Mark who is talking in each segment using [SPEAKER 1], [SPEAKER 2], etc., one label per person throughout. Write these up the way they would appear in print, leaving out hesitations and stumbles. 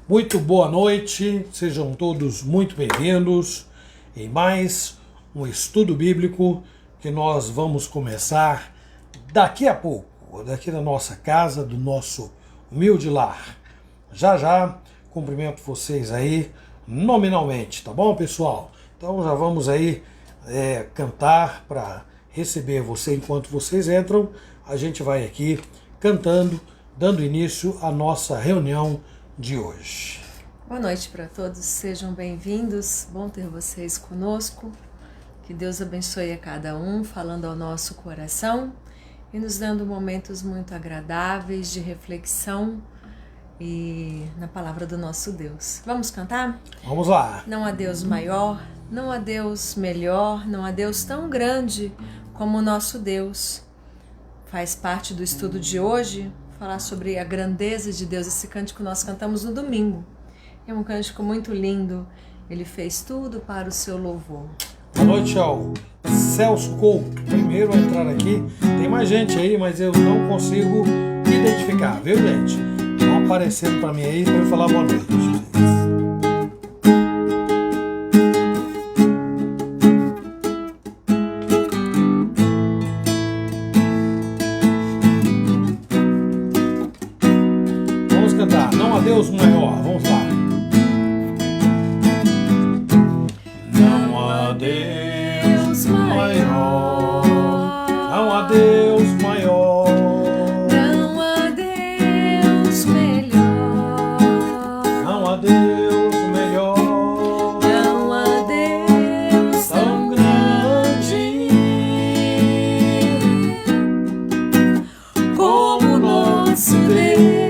[SPEAKER 1] Muito boa noite, sejam todos muito bem-vindos em mais um estudo bíblico que nós vamos começar daqui a pouco, daqui da nossa casa, do nosso humilde lar. Já, cumprimento vocês aí nominalmente, tá bom, pessoal? Então já vamos aí cantar para receber você enquanto vocês entram. A gente vai aqui cantando, dando início à nossa reunião de hoje.
[SPEAKER 2] Boa noite para todos, sejam bem-vindos, bom ter vocês conosco, que Deus abençoe a cada um, falando ao nosso coração e nos dando momentos muito agradáveis de reflexão e na palavra do nosso Deus. Vamos cantar?
[SPEAKER 1] Vamos lá!
[SPEAKER 2] Não há Deus maior, não há Deus melhor, não há Deus tão grande como o nosso Deus. Faz parte do estudo de hoje falar sobre a grandeza de Deus. Esse cântico nós cantamos no domingo. É um cântico muito lindo. Ele fez tudo para o seu louvor.
[SPEAKER 1] Boa noite ao Celso Couto. Primeiro a entrar aqui. Tem mais gente aí, mas eu não consigo identificar, viu, gente? Estão aparecendo para mim aí para eu falar boa noite. Deus maior, vamos lá. Não há Deus maior, não há Deus maior,
[SPEAKER 2] não há Deus melhor,
[SPEAKER 1] não há Deus melhor,
[SPEAKER 2] não há Deus tão grande como o nosso Deus.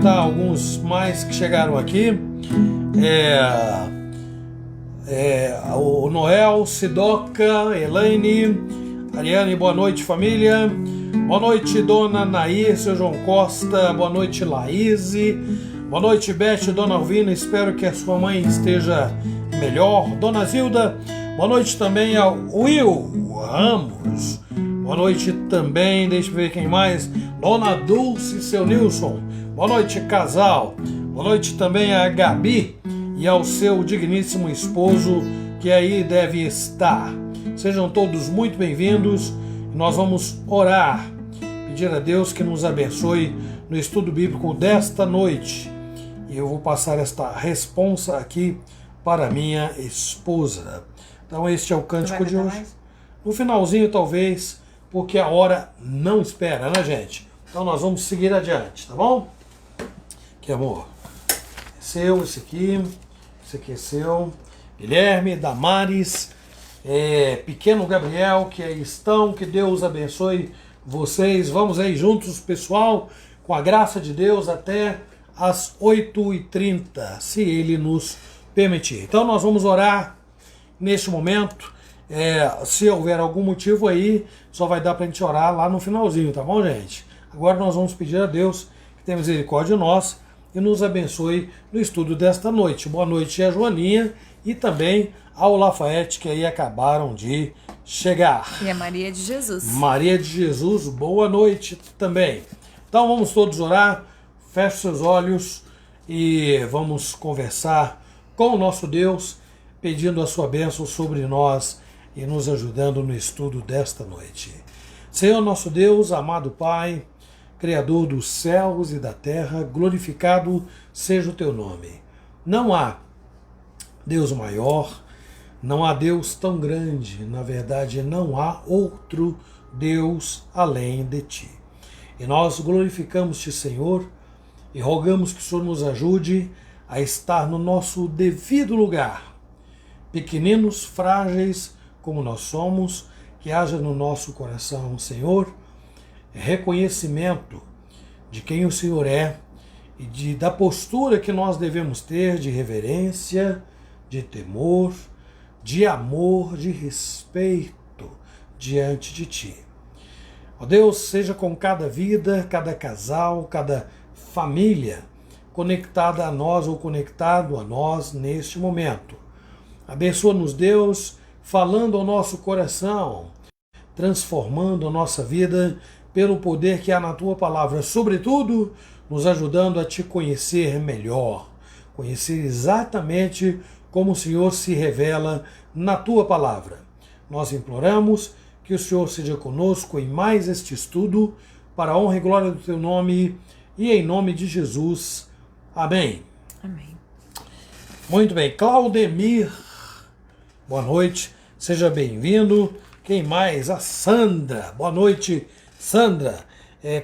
[SPEAKER 2] Alguns mais que chegaram aqui. O Noel, Sidoca, Elaine, Ariane, boa noite, família. Boa noite, dona Nair, seu João Costa. Boa noite, Laís. Boa noite, Beth, dona Alvina. Espero que a sua mãe esteja melhor. Dona Zilda, boa noite também ao Will Ramos. Boa noite também, deixa eu ver quem mais. Dona Dulce, seu Nilson. Boa noite, casal. Boa noite também a Gabi e ao seu digníssimo esposo que aí deve estar.
[SPEAKER 1] Sejam todos muito bem-vindos. Nós vamos orar, pedir a Deus que nos abençoe no estudo bíblico desta noite. E eu vou passar esta responsa aqui para minha esposa. Então este é o cântico de hoje. No finalzinho talvez, porque a hora não espera, né, gente? Então nós vamos seguir adiante, tá bom? Que amor. Seu, esse aqui é seu. Guilherme, Damares, pequeno Gabriel, que aí estão, que Deus abençoe vocês. Vamos aí juntos, pessoal, com a graça de Deus até às 8h30, se Ele nos permitir. Então nós vamos orar neste momento. Se houver algum motivo aí, só vai dar para a gente orar lá no finalzinho, tá bom, gente? Agora nós vamos pedir a Deus que tenha misericórdia de nós e nos abençoe no estudo desta noite. Boa noite a Joaninha e também ao Lafayette, que aí acabaram de chegar.
[SPEAKER 3] E a Maria de Jesus.
[SPEAKER 1] Maria de Jesus, boa noite também. Então vamos todos orar, feche seus olhos e vamos conversar com o nosso Deus, pedindo a sua bênção sobre nós e nos ajudando no estudo desta noite. Senhor nosso Deus, amado Pai, Criador dos céus e da terra, glorificado seja o teu nome. Não há Deus maior, não há Deus tão grande, na verdade não há outro Deus além de ti. E nós glorificamos-te, Senhor, e rogamos que o Senhor nos ajude a estar no nosso devido lugar. Pequeninos, frágeis como nós somos, que haja no nosso coração, Senhor, reconhecimento de quem o Senhor é e da postura que nós devemos ter de reverência, de temor, de amor, de respeito diante de Ti. Ó Deus, seja com cada vida, cada casal, cada família conectada a nós ou conectado a nós neste momento. Abençoa-nos, Deus, falando ao nosso coração, transformando a nossa vida pelo poder que há na Tua palavra, sobretudo nos ajudando a Te conhecer melhor, conhecer exatamente como o Senhor se revela na Tua palavra. Nós imploramos que o Senhor seja conosco em mais este estudo, para a honra e glória do Teu nome e em nome de Jesus. Amém.
[SPEAKER 3] Amém.
[SPEAKER 1] Muito bem, Claudemir, boa noite, seja bem-vindo. Quem mais? A Sandra. Boa noite, Sandra,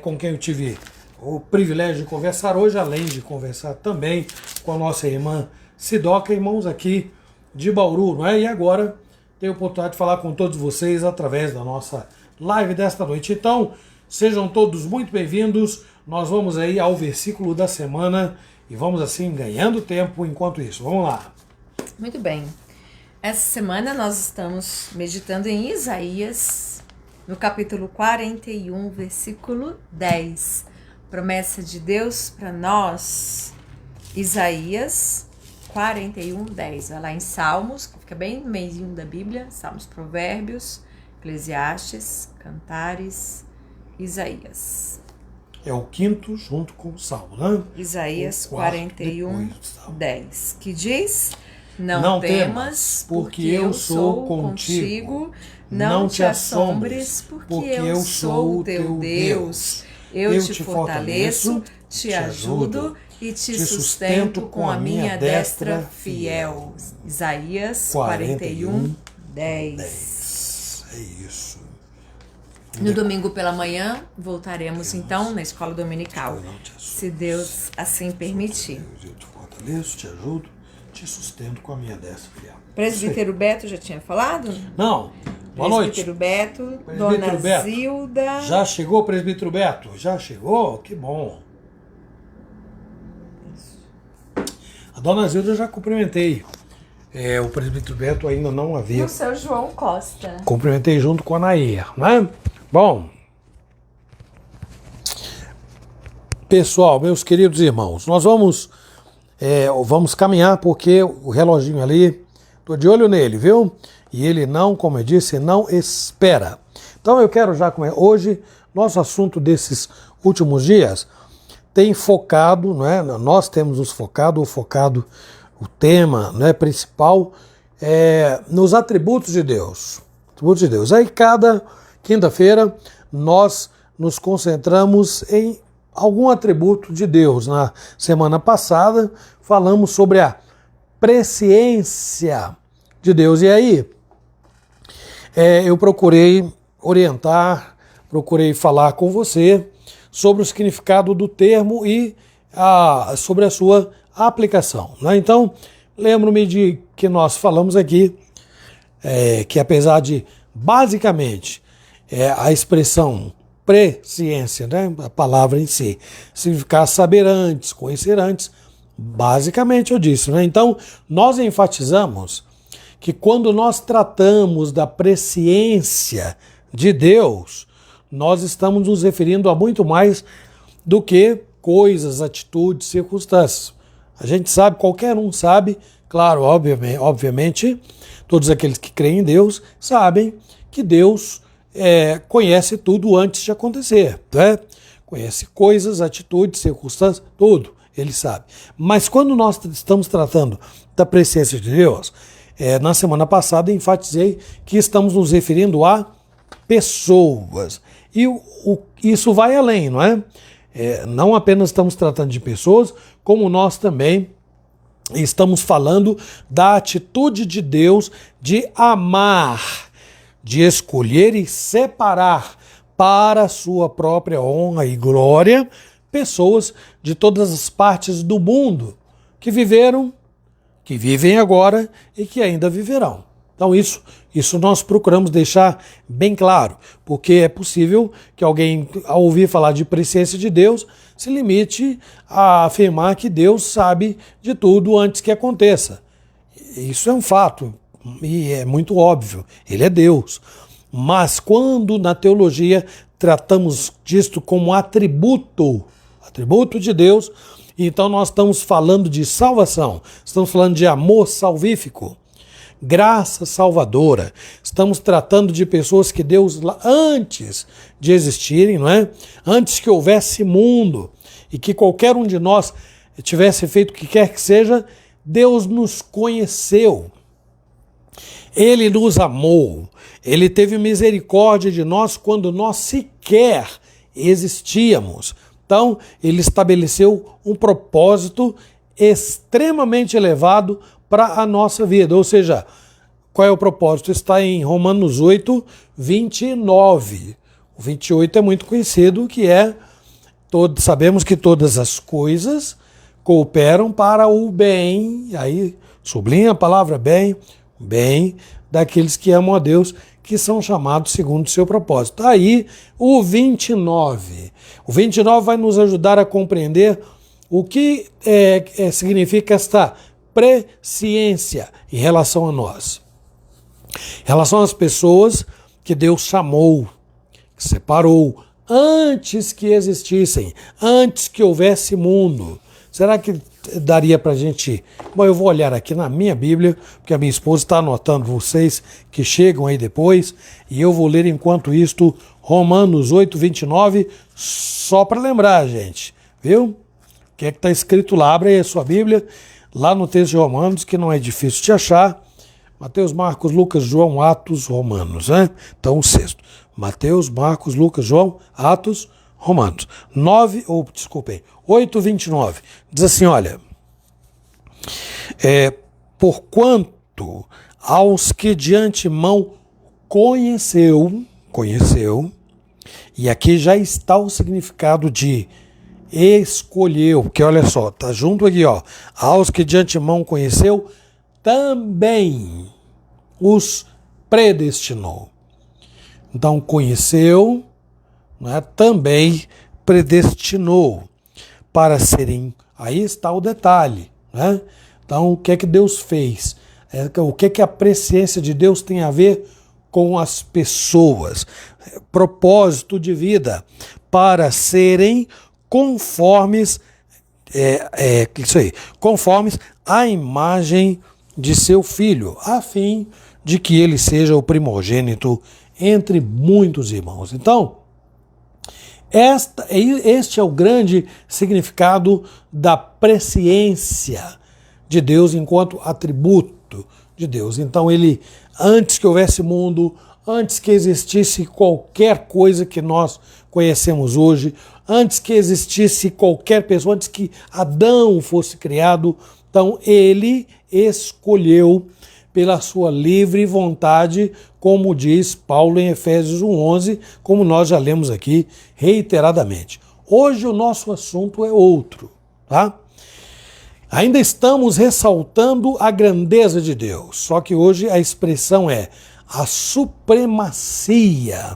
[SPEAKER 1] com quem eu tive o privilégio de conversar hoje, além de conversar também com a nossa irmã Sidoca, irmãos aqui de Bauru, não é? E agora tenho a oportunidade de falar com todos vocês através da nossa live desta noite. Então, sejam todos muito bem-vindos. Nós vamos aí ao versículo da semana e vamos assim ganhando tempo enquanto isso. Vamos lá.
[SPEAKER 3] Muito bem. Essa semana nós estamos meditando em Isaías, no capítulo 41, versículo 10. Promessa de Deus para nós. Isaías 41, 10. Vai lá em Salmos, que fica bem no meio da Bíblia. Salmos, Provérbios, Eclesiastes, Cantares, Isaías.
[SPEAKER 1] É o quinto junto com o Salmo, né?
[SPEAKER 3] Isaías 41, 10. Que diz: Não temas, porque eu sou contigo. Não te assombres, porque eu sou o teu Deus. Eu te fortaleço, te ajudo e te sustento com a minha destra fiel. Isaías 41, 10.
[SPEAKER 1] É isso.
[SPEAKER 3] No domingo pela manhã, voltaremos então na escola dominical, se Deus assim permitir.
[SPEAKER 1] Eu te fortaleço, te ajudo, te sustento com a minha destra fiel.
[SPEAKER 3] Presbítero Beto já tinha falado?
[SPEAKER 1] Não. Boa noite.
[SPEAKER 3] Presbítero Beto, Dona
[SPEAKER 1] Beto.
[SPEAKER 3] Zilda.
[SPEAKER 1] Já chegou, Presbítero Beto? Já chegou? Que bom. A Dona Zilda eu já cumprimentei. O Presbítero Beto ainda não havia.
[SPEAKER 3] E o seu João Costa.
[SPEAKER 1] Cumprimentei junto com a Nair, né? Bom, pessoal, meus queridos irmãos, nós vamos caminhar porque o reloginho ali, tô de olho nele, viu? E ele não, como eu disse, não espera. Então eu quero já começar. Hoje, nosso assunto desses últimos dias tem focado, não é? Nós temos nos focado, o tema, não é, principal nos atributos de Deus. atributos de Deus. Aí cada quinta-feira nós nos concentramos em algum atributo de Deus. Na semana passada falamos sobre a presciência de Deus. E aí eu procurei orientar, procurei falar com você sobre o significado do termo e sobre a sua aplicação, né? Então, lembro-me de que nós falamos aqui que apesar de, basicamente, a expressão presciência, né, a palavra em si, significar saber antes, conhecer antes, basicamente eu disse, né? Então, nós enfatizamos que quando nós tratamos da presciência de Deus, nós estamos nos referindo a muito mais do que coisas, atitudes, circunstâncias. A gente sabe, qualquer um sabe, claro, obviamente, todos aqueles que creem em Deus sabem que Deus conhece tudo antes de acontecer, né? Conhece coisas, atitudes, circunstâncias, tudo, ele sabe. Mas quando nós estamos tratando da presciência de Deus, na semana passada enfatizei que estamos nos referindo a pessoas. E isso vai além, não é? Não apenas estamos tratando de pessoas, como nós também estamos falando da atitude de Deus de amar, de escolher e separar para a sua própria honra e glória pessoas de todas as partes do mundo que viveram, que vivem agora e que ainda viverão. Então isso nós procuramos deixar bem claro, porque é possível que alguém, ao ouvir falar de presciência de Deus, se limite a afirmar que Deus sabe de tudo antes que aconteça. Isso é um fato e é muito óbvio, ele é Deus. Mas quando na teologia tratamos disto como atributo de Deus, então nós estamos falando de salvação, estamos falando de amor salvífico, graça salvadora. Estamos tratando de pessoas que Deus, antes de existirem, não é? Antes que houvesse mundo e que qualquer um de nós tivesse feito o que quer que seja, Deus nos conheceu. Ele nos amou. Ele teve misericórdia de nós quando nós sequer existíamos. Então, ele estabeleceu um propósito extremamente elevado para a nossa vida. Ou seja, qual é o propósito? Está em Romanos 8, 29. O 28 é muito conhecido, que sabemos que todas as coisas cooperam para o bem, aí sublinha a palavra bem daqueles que amam a Deus, que são chamados segundo o seu propósito. Aí o 29. O 29 vai nos ajudar a compreender o que significa esta presciência em relação a nós. Em relação às pessoas que Deus chamou, que separou, antes que existissem, antes que houvesse mundo. Será que daria para a gente... Bom, eu vou olhar aqui na minha Bíblia, porque a minha esposa está anotando vocês que chegam aí depois, e eu vou ler enquanto isto Romanos 8, 29, só para lembrar, gente, viu? O que está escrito lá? Abre aí a sua Bíblia, lá no texto de Romanos, que não é difícil de achar. Mateus, Marcos, Lucas, João, Atos, Romanos, né? Então o sexto. Mateus, Marcos, Lucas, João, Atos, Romanos. 8, 29. Diz assim, olha. Porquanto aos que de antemão conheceu, e aqui já está o significado de escolheu, porque olha só, tá junto aqui, ó. Aos que de antemão conheceu, também os predestinou. Então, conheceu, né, também predestinou para serem... Aí está o detalhe, né? Então, o que é que Deus fez? O que é que a presciência de Deus tem a ver com as pessoas? Propósito de vida, para serem conformes, isso aí, conformes à imagem de seu filho, a fim de que ele seja o primogênito entre muitos irmãos. Então, este é o grande significado da presciência de Deus enquanto atributo de Deus. Então ele, antes que houvesse mundo, antes que existisse qualquer coisa que nós conhecemos hoje, antes que existisse qualquer pessoa, antes que Adão fosse criado. Então ele escolheu pela sua livre vontade, como diz Paulo em Efésios 1:11, como nós já lemos aqui reiteradamente. Hoje o nosso assunto é outro, tá? Ainda estamos ressaltando a grandeza de Deus, só que hoje a expressão é a supremacia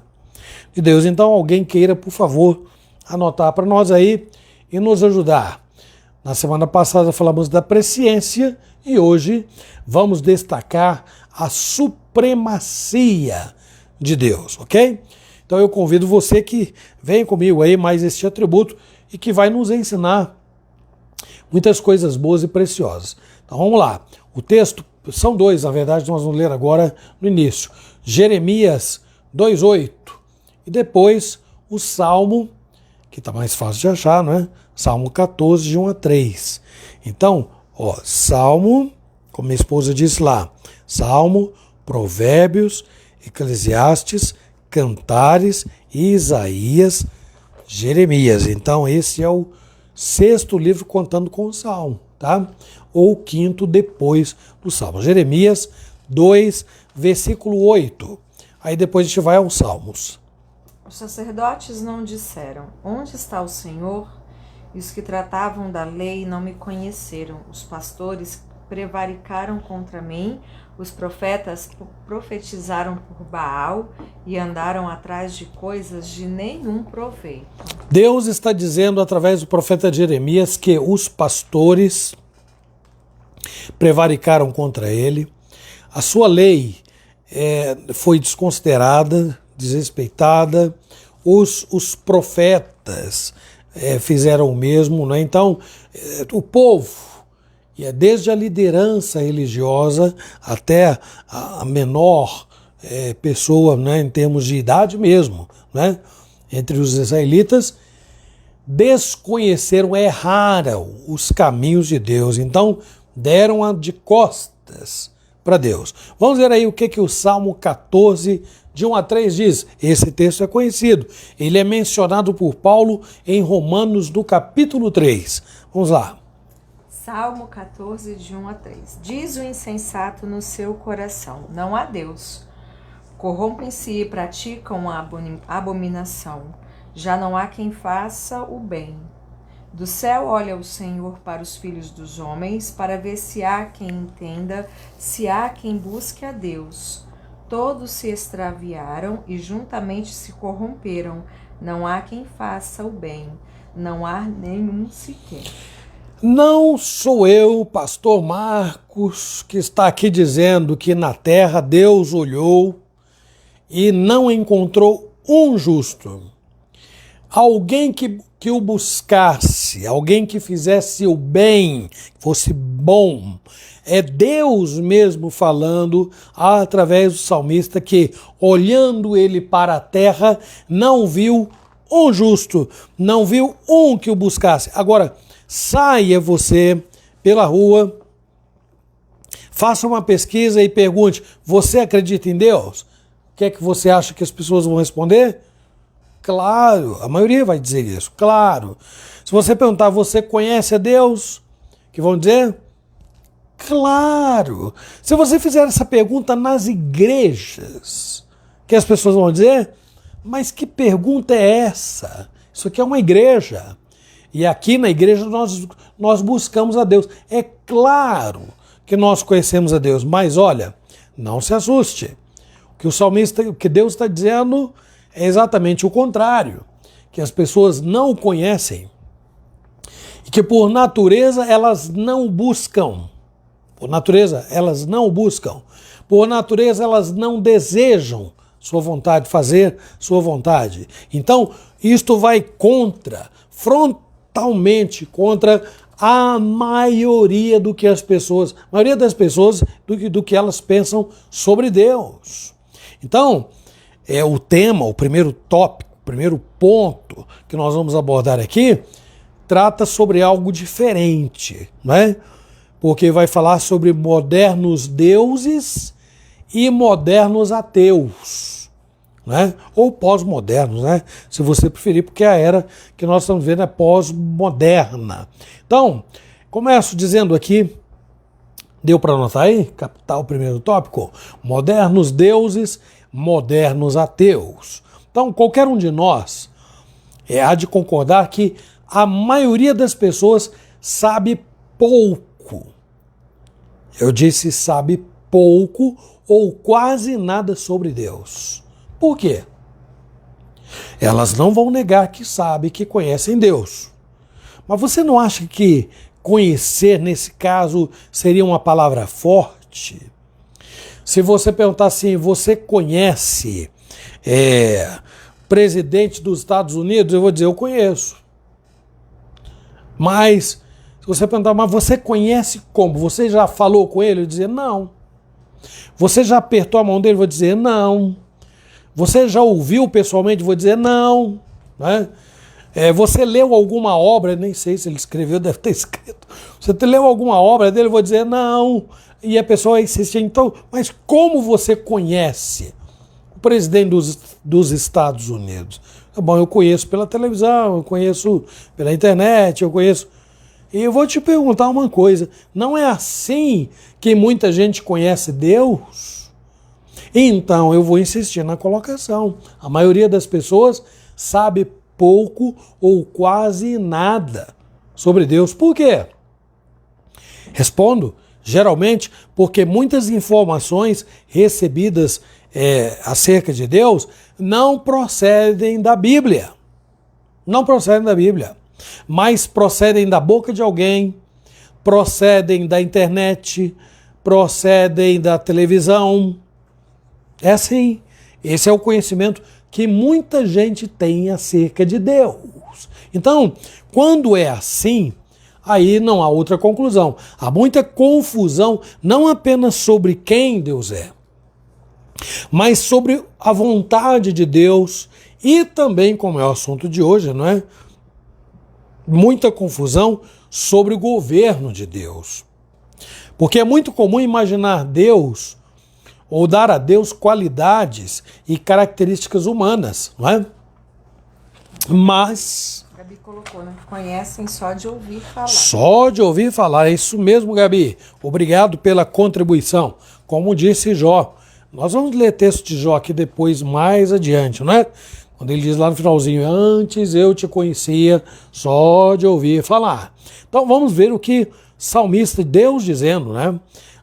[SPEAKER 1] de Deus. Então alguém queira, por favor, anotar para nós aí e nos ajudar. Na semana passada falamos da presciência e hoje vamos destacar a supremacia de Deus, ok? Então eu convido você que venha comigo aí mais este atributo e que vai nos ensinar muitas coisas boas e preciosas. Então vamos lá. O texto, são dois, na verdade, nós vamos ler agora no início. Jeremias 2:8 e depois o Salmo, que está mais fácil de achar, não é? Salmo 14, de 1 a 3. Então, Salmo, como minha esposa disse lá, Salmo, Provérbios, Eclesiastes, Cantares, Isaías, Jeremias. Então, esse é o 6º livro contando com o Salmo, tá? Ou o 5º depois do Salmo. Jeremias 2, versículo 8. Aí depois a gente vai aos Salmos.
[SPEAKER 3] Os sacerdotes não disseram: onde está o Senhor? E os que tratavam da lei não me conheceram. Os pastores prevaricaram contra mim, os profetas profetizaram por Baal e andaram atrás de coisas de nenhum proveito.
[SPEAKER 1] Deus está dizendo através do profeta Jeremias que os pastores prevaricaram contra ele, a sua lei foi desconsiderada, desrespeitada, os profetas fizeram o mesmo, né? Então, o povo, e desde a liderança religiosa até a menor pessoa, né, em termos de idade mesmo, né, entre os israelitas, desconheceram, erraram os caminhos de Deus. Então, deram de costas para Deus. Vamos ver aí o que o Salmo 14, de 1 a 3 diz. Esse texto é conhecido. Ele é mencionado por Paulo em Romanos, do capítulo 3. Vamos lá.
[SPEAKER 3] Salmo 14, de 1 a 3. Diz o insensato no seu coração: não há Deus. Corrompem-se e praticam a abominação. Já não há quem faça o bem. Do céu olha o Senhor para os filhos dos homens, para ver se há quem entenda, se há quem busque a Deus. Todos se extraviaram e juntamente se corromperam. Não há quem faça o bem, não há nenhum sequer.
[SPEAKER 1] Não sou eu, pastor Marcos, que está aqui dizendo que na terra Deus olhou e não encontrou um justo. Alguém que o buscasse, alguém que fizesse o bem, fosse bom. É Deus mesmo falando através do salmista que, olhando ele para a terra, não viu um justo, não viu um que o buscasse. Agora, saia você pela rua, faça uma pesquisa e pergunte: você acredita em Deus? O que é que você acha que as pessoas vão responder? Claro, a maioria vai dizer isso, claro. Se você perguntar: você conhece a Deus? Que vão dizer? Claro. Se você fizer essa pergunta nas igrejas, que as pessoas vão dizer: mas que pergunta é essa? Isso aqui é uma igreja. E aqui na igreja nós buscamos a Deus. É claro que nós conhecemos a Deus, mas olha, não se assuste. O que Deus está dizendo é exatamente o contrário, que as pessoas não o conhecem e que por natureza elas não buscam. Por natureza elas não buscam. Por natureza elas não desejam sua vontade, fazer sua vontade. Então, isto vai frontalmente contra a maioria do que as pessoas, a maioria das pessoas do que elas pensam sobre Deus. Então, o tema, o primeiro tópico, o primeiro ponto que nós vamos abordar aqui, trata sobre algo diferente, não é? Porque vai falar sobre modernos deuses e modernos ateus. né? Ou pós-modernos, né? Se você preferir, porque a era que nós estamos vendo é pós-moderna. Então, começo dizendo aqui, deu para anotar aí? Capital, primeiro tópico, modernos deuses, modernos ateus. Então, qualquer um de nós há de concordar que a maioria das pessoas sabe pouco. Eu disse sabe pouco ou quase nada sobre Deus. Por quê? Elas não vão negar que sabem, que conhecem Deus. Mas você não acha que conhecer, nesse caso, seria uma palavra forte? Se você perguntar assim, você conhece presidente dos Estados Unidos? Eu vou dizer, eu conheço. Mas, se você perguntar, mas você conhece como? Você já falou com ele? Eu vou dizer, não. Você já apertou a mão dele? Eu vou dizer, não. Você já ouviu pessoalmente? Eu vou dizer, não. Né? Você leu alguma obra? Nem sei se ele escreveu, deve ter escrito. Você leu alguma obra dele? Eu vou dizer, não. E a pessoa insiste, então, mas como você conhece o presidente dos Estados Unidos? Bom, eu conheço pela televisão, eu conheço pela internet, eu conheço... E eu vou te perguntar uma coisa, não é assim que muita gente conhece Deus? Então, eu vou insistir na colocação. A maioria das pessoas sabe pouco ou quase nada sobre Deus. Por quê? Respondo, geralmente, porque muitas informações recebidas acerca de Deus não procedem da Bíblia. Não procedem da Bíblia. Mas procedem da boca de alguém, procedem da internet, procedem da televisão. É assim. Esse é o conhecimento que muita gente tem acerca de Deus. Então, quando é assim, aí não há outra conclusão. Há muita confusão, não apenas sobre quem Deus é, mas sobre a vontade de Deus e também, como é o assunto de hoje, não é? Muita confusão sobre o governo de Deus. Porque é muito comum imaginar Deus ou dar a Deus qualidades e características humanas, não é? Mas...
[SPEAKER 3] Gabi colocou, né? Conhecem só de ouvir falar.
[SPEAKER 1] Só de ouvir falar, é isso mesmo, Gabi. Obrigado pela contribuição. Como disse Jó, nós vamos ler texto de Jó aqui depois, mais adiante, não é? Quando ele diz lá no finalzinho, antes eu te conhecia só de ouvir falar. Então vamos ver o que salmista, Deus dizendo, né?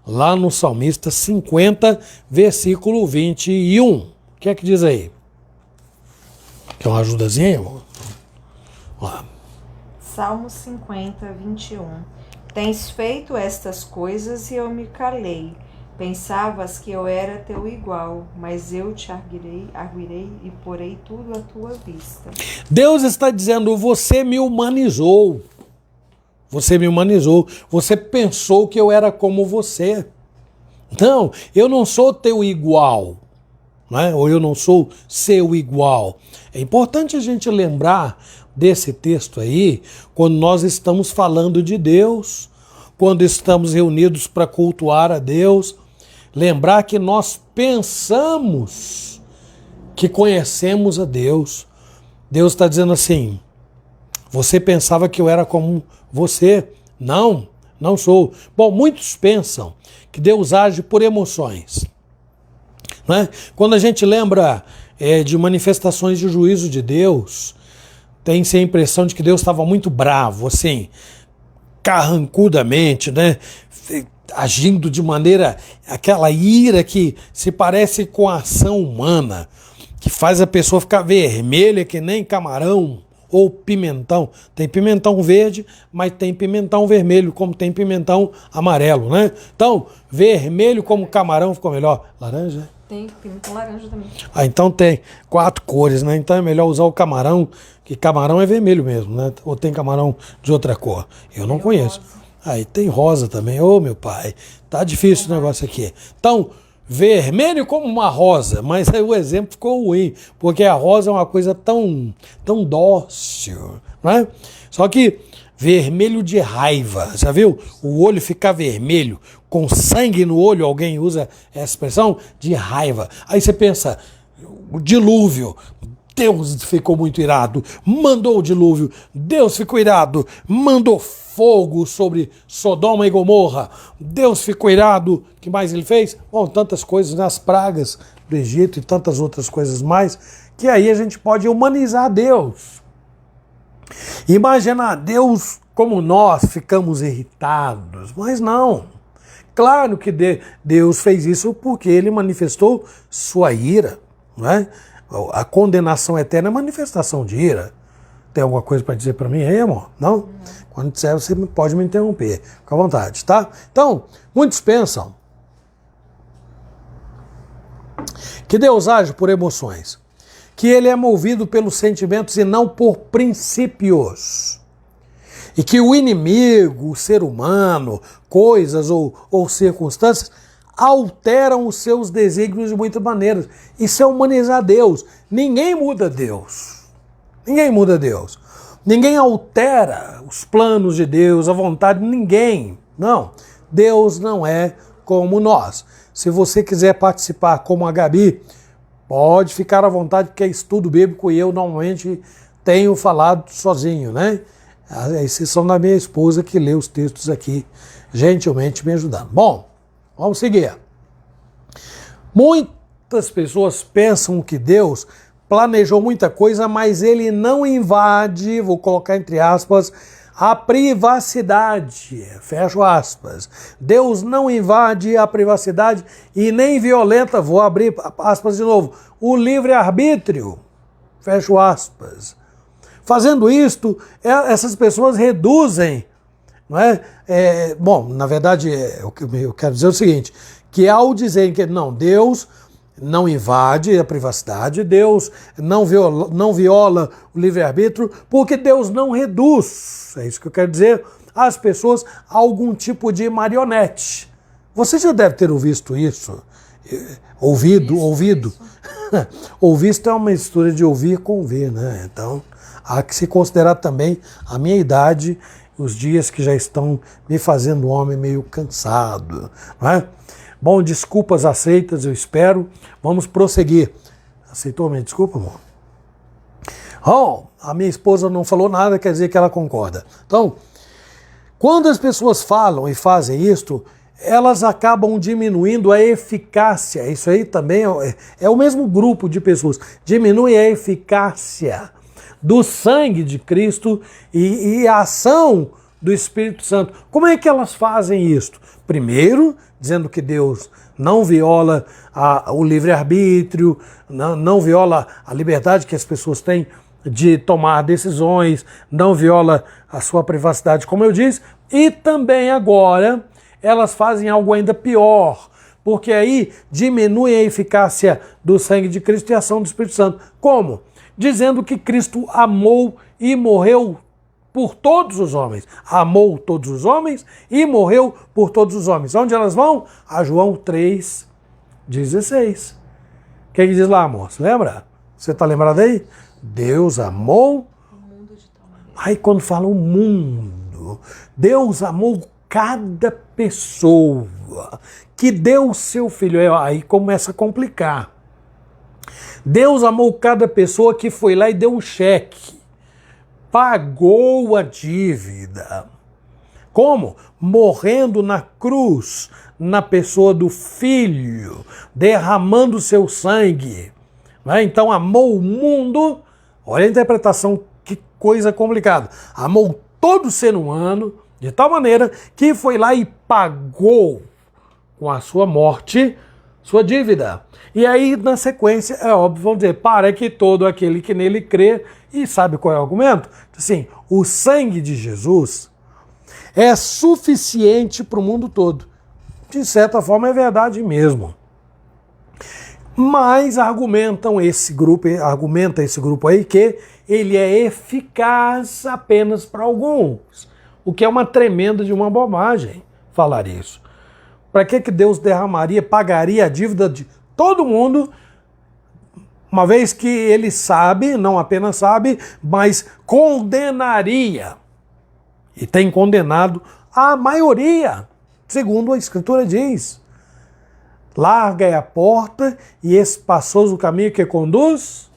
[SPEAKER 1] Lá no Salmista 50, versículo 21. O que é que diz aí? Quer uma ajudazinha? Vamos lá.
[SPEAKER 3] Salmo 50, 21. Tens feito estas coisas e eu me calei. Pensavas que eu era teu igual, mas eu te arguirei e porei tudo à tua vista.
[SPEAKER 1] Deus está dizendo, você me humanizou. Você me humanizou. Você pensou que eu era como você. Não, eu não sou teu igual. Não é? Ou eu não sou seu igual. É importante a gente lembrar desse texto aí, quando nós estamos falando de Deus, quando estamos reunidos para cultuar a Deus, lembrar que nós pensamos que conhecemos a Deus. Deus está dizendo assim, você pensava que eu era como você. Não, não sou. Bom, muitos pensam que Deus age por emoções. Não é? Quando a gente lembra de manifestações de juízo de Deus, tem-se a impressão de que Deus estava muito bravo, assim, carrancudamente, né? Agindo de maneira, aquela ira que se parece com a ação humana, que faz a pessoa ficar vermelha que nem camarão ou pimentão. Tem pimentão verde, mas tem pimentão vermelho, como tem pimentão amarelo, né? Então, vermelho como camarão ficou melhor. Laranja?
[SPEAKER 3] Tem pimentão laranja também.
[SPEAKER 1] Ah, então tem 4 cores, né? Então é melhor usar o camarão, que camarão é vermelho mesmo, né? Ou tem camarão de outra cor? Eu não conheço. Aí tem rosa também. Ô, meu pai, tá difícil o negócio aqui. Então, vermelho como uma rosa, mas aí o exemplo ficou ruim, porque a rosa é uma coisa tão dócil, não é? Só que vermelho de raiva, já viu? O olho ficar vermelho, com sangue no olho, alguém usa essa expressão de raiva. Aí você pensa, o dilúvio. Deus ficou muito irado, mandou o dilúvio. Deus ficou irado, mandou fogo sobre Sodoma e Gomorra. Deus ficou irado. O que mais ele fez? Bom, tantas coisas, nas pragas do Egito e tantas outras coisas mais, que aí a gente pode humanizar Deus. Imaginar Deus como nós ficamos irritados, mas não. Claro que Deus fez isso porque ele manifestou sua ira, não é? A condenação eterna é manifestação de ira. Tem alguma coisa para dizer para mim aí, amor? Não? Quando disser, você pode me interromper. Fica à vontade, tá? Então, muitos pensam que Deus age por emoções, que ele é movido pelos sentimentos e não por princípios. E que o inimigo, o ser humano, coisas ou circunstâncias alteram os seus desígnios de muitas maneiras. Isso é humanizar Deus. Ninguém muda Deus. Ninguém muda Deus. Ninguém altera os planos de Deus, a vontade de ninguém. Não. Deus não é como nós. Se você quiser participar como a Gabi, pode ficar à vontade, porque é estudo bíblico e eu normalmente tenho falado sozinho, né? A exceção da minha esposa que lê os textos aqui, gentilmente me ajudando. Bom, vamos seguir. Muitas pessoas pensam que Deus planejou muita coisa, mas ele não invade, vou colocar entre aspas, a privacidade. Fecho aspas. Deus não invade a privacidade e nem violenta, vou abrir aspas de novo, o livre-arbítrio. Fecho aspas. Fazendo isto, essas pessoas reduzem, não é? Bom, na verdade, eu quero dizer o seguinte, que ao dizer que não, Deus não invade a privacidade, Deus não viola o livre-arbítrio, porque Deus não reduz, é isso que eu quero dizer, as pessoas a algum tipo de marionete. Você já deve ter visto isso, ouvido. Ouvisto é uma mistura de ouvir com ver, né? Então, há que se considerar também a minha idade, os dias que já estão me fazendo um homem meio cansado, não é? Bom, desculpas aceitas, eu espero. Vamos prosseguir. Aceitou a minha desculpa, amor? Oh, a minha esposa não falou nada, quer dizer que ela concorda. Então, quando as pessoas falam e fazem isto, elas acabam diminuindo a eficácia. Isso aí também é o mesmo grupo de pessoas. Diminui a eficácia do sangue de Cristo e a ação do Espírito Santo. Como é que elas fazem isto? Primeiro, dizendo que Deus não viola o livre-arbítrio, não viola a liberdade que as pessoas têm de tomar decisões, não viola a sua privacidade, como eu disse, e também agora elas fazem algo ainda pior, porque aí diminui a eficácia do sangue de Cristo e a ação do Espírito Santo. Como? Dizendo que Cristo amou e morreu por todos os homens. Amou todos os homens e morreu por todos os homens. Onde elas vão? A João 3,16. O que diz lá, moço? Lembra? Você está lembrado aí? Deus amou o mundo de tal maneira. Aí quando fala o mundo, Deus amou cada pessoa que deu o seu filho. Aí começa a complicar. Deus amou cada pessoa que foi lá e deu um cheque. Pagou a dívida. Como? Morrendo na cruz, na pessoa do Filho, derramando seu sangue. Então amou o mundo, olha a interpretação, que coisa complicada. Amou todo ser humano, de tal maneira que foi lá e pagou com a sua morte sua dívida. E aí, na sequência, é óbvio, vamos dizer, para que todo aquele que nele crê, e sabe qual é o argumento? Assim, o sangue de Jesus é suficiente para o mundo todo. De certa forma, é verdade mesmo. Mas argumenta esse grupo aí que ele é eficaz apenas para alguns. O que é uma tremenda de uma bobagem falar isso. Para que Deus pagaria a dívida de todo mundo, uma vez que ele sabe, não apenas sabe, mas condenaria. E tem condenado a maioria, segundo a Escritura diz. Larga é a porta e espaçoso o caminho que conduz.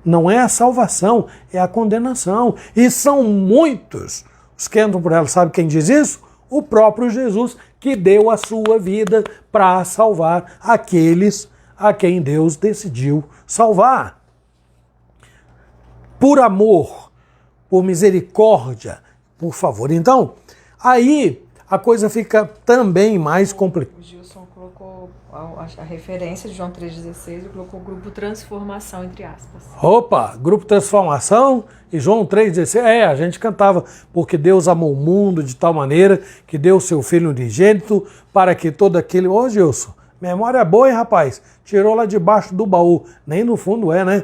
[SPEAKER 1] Não é a salvação, é a condenação. E são muitos os que entram por ela. Sabe quem diz isso? O próprio Jesus, que deu a sua vida para salvar aqueles a quem Deus decidiu salvar. Por amor, por misericórdia, por favor. Então, aí a coisa fica também mais complicada.
[SPEAKER 3] O Gilson colocou a referência de João 3,16 e colocou o grupo Transformação, entre aspas.
[SPEAKER 1] Opa, grupo Transformação e João 3,16. A gente cantava, porque Deus amou o mundo de tal maneira que deu o seu Filho unigênito para que todo aquele... Ô Gilson, memória boa, hein, rapaz? Tirou lá debaixo do baú. Nem no fundo né?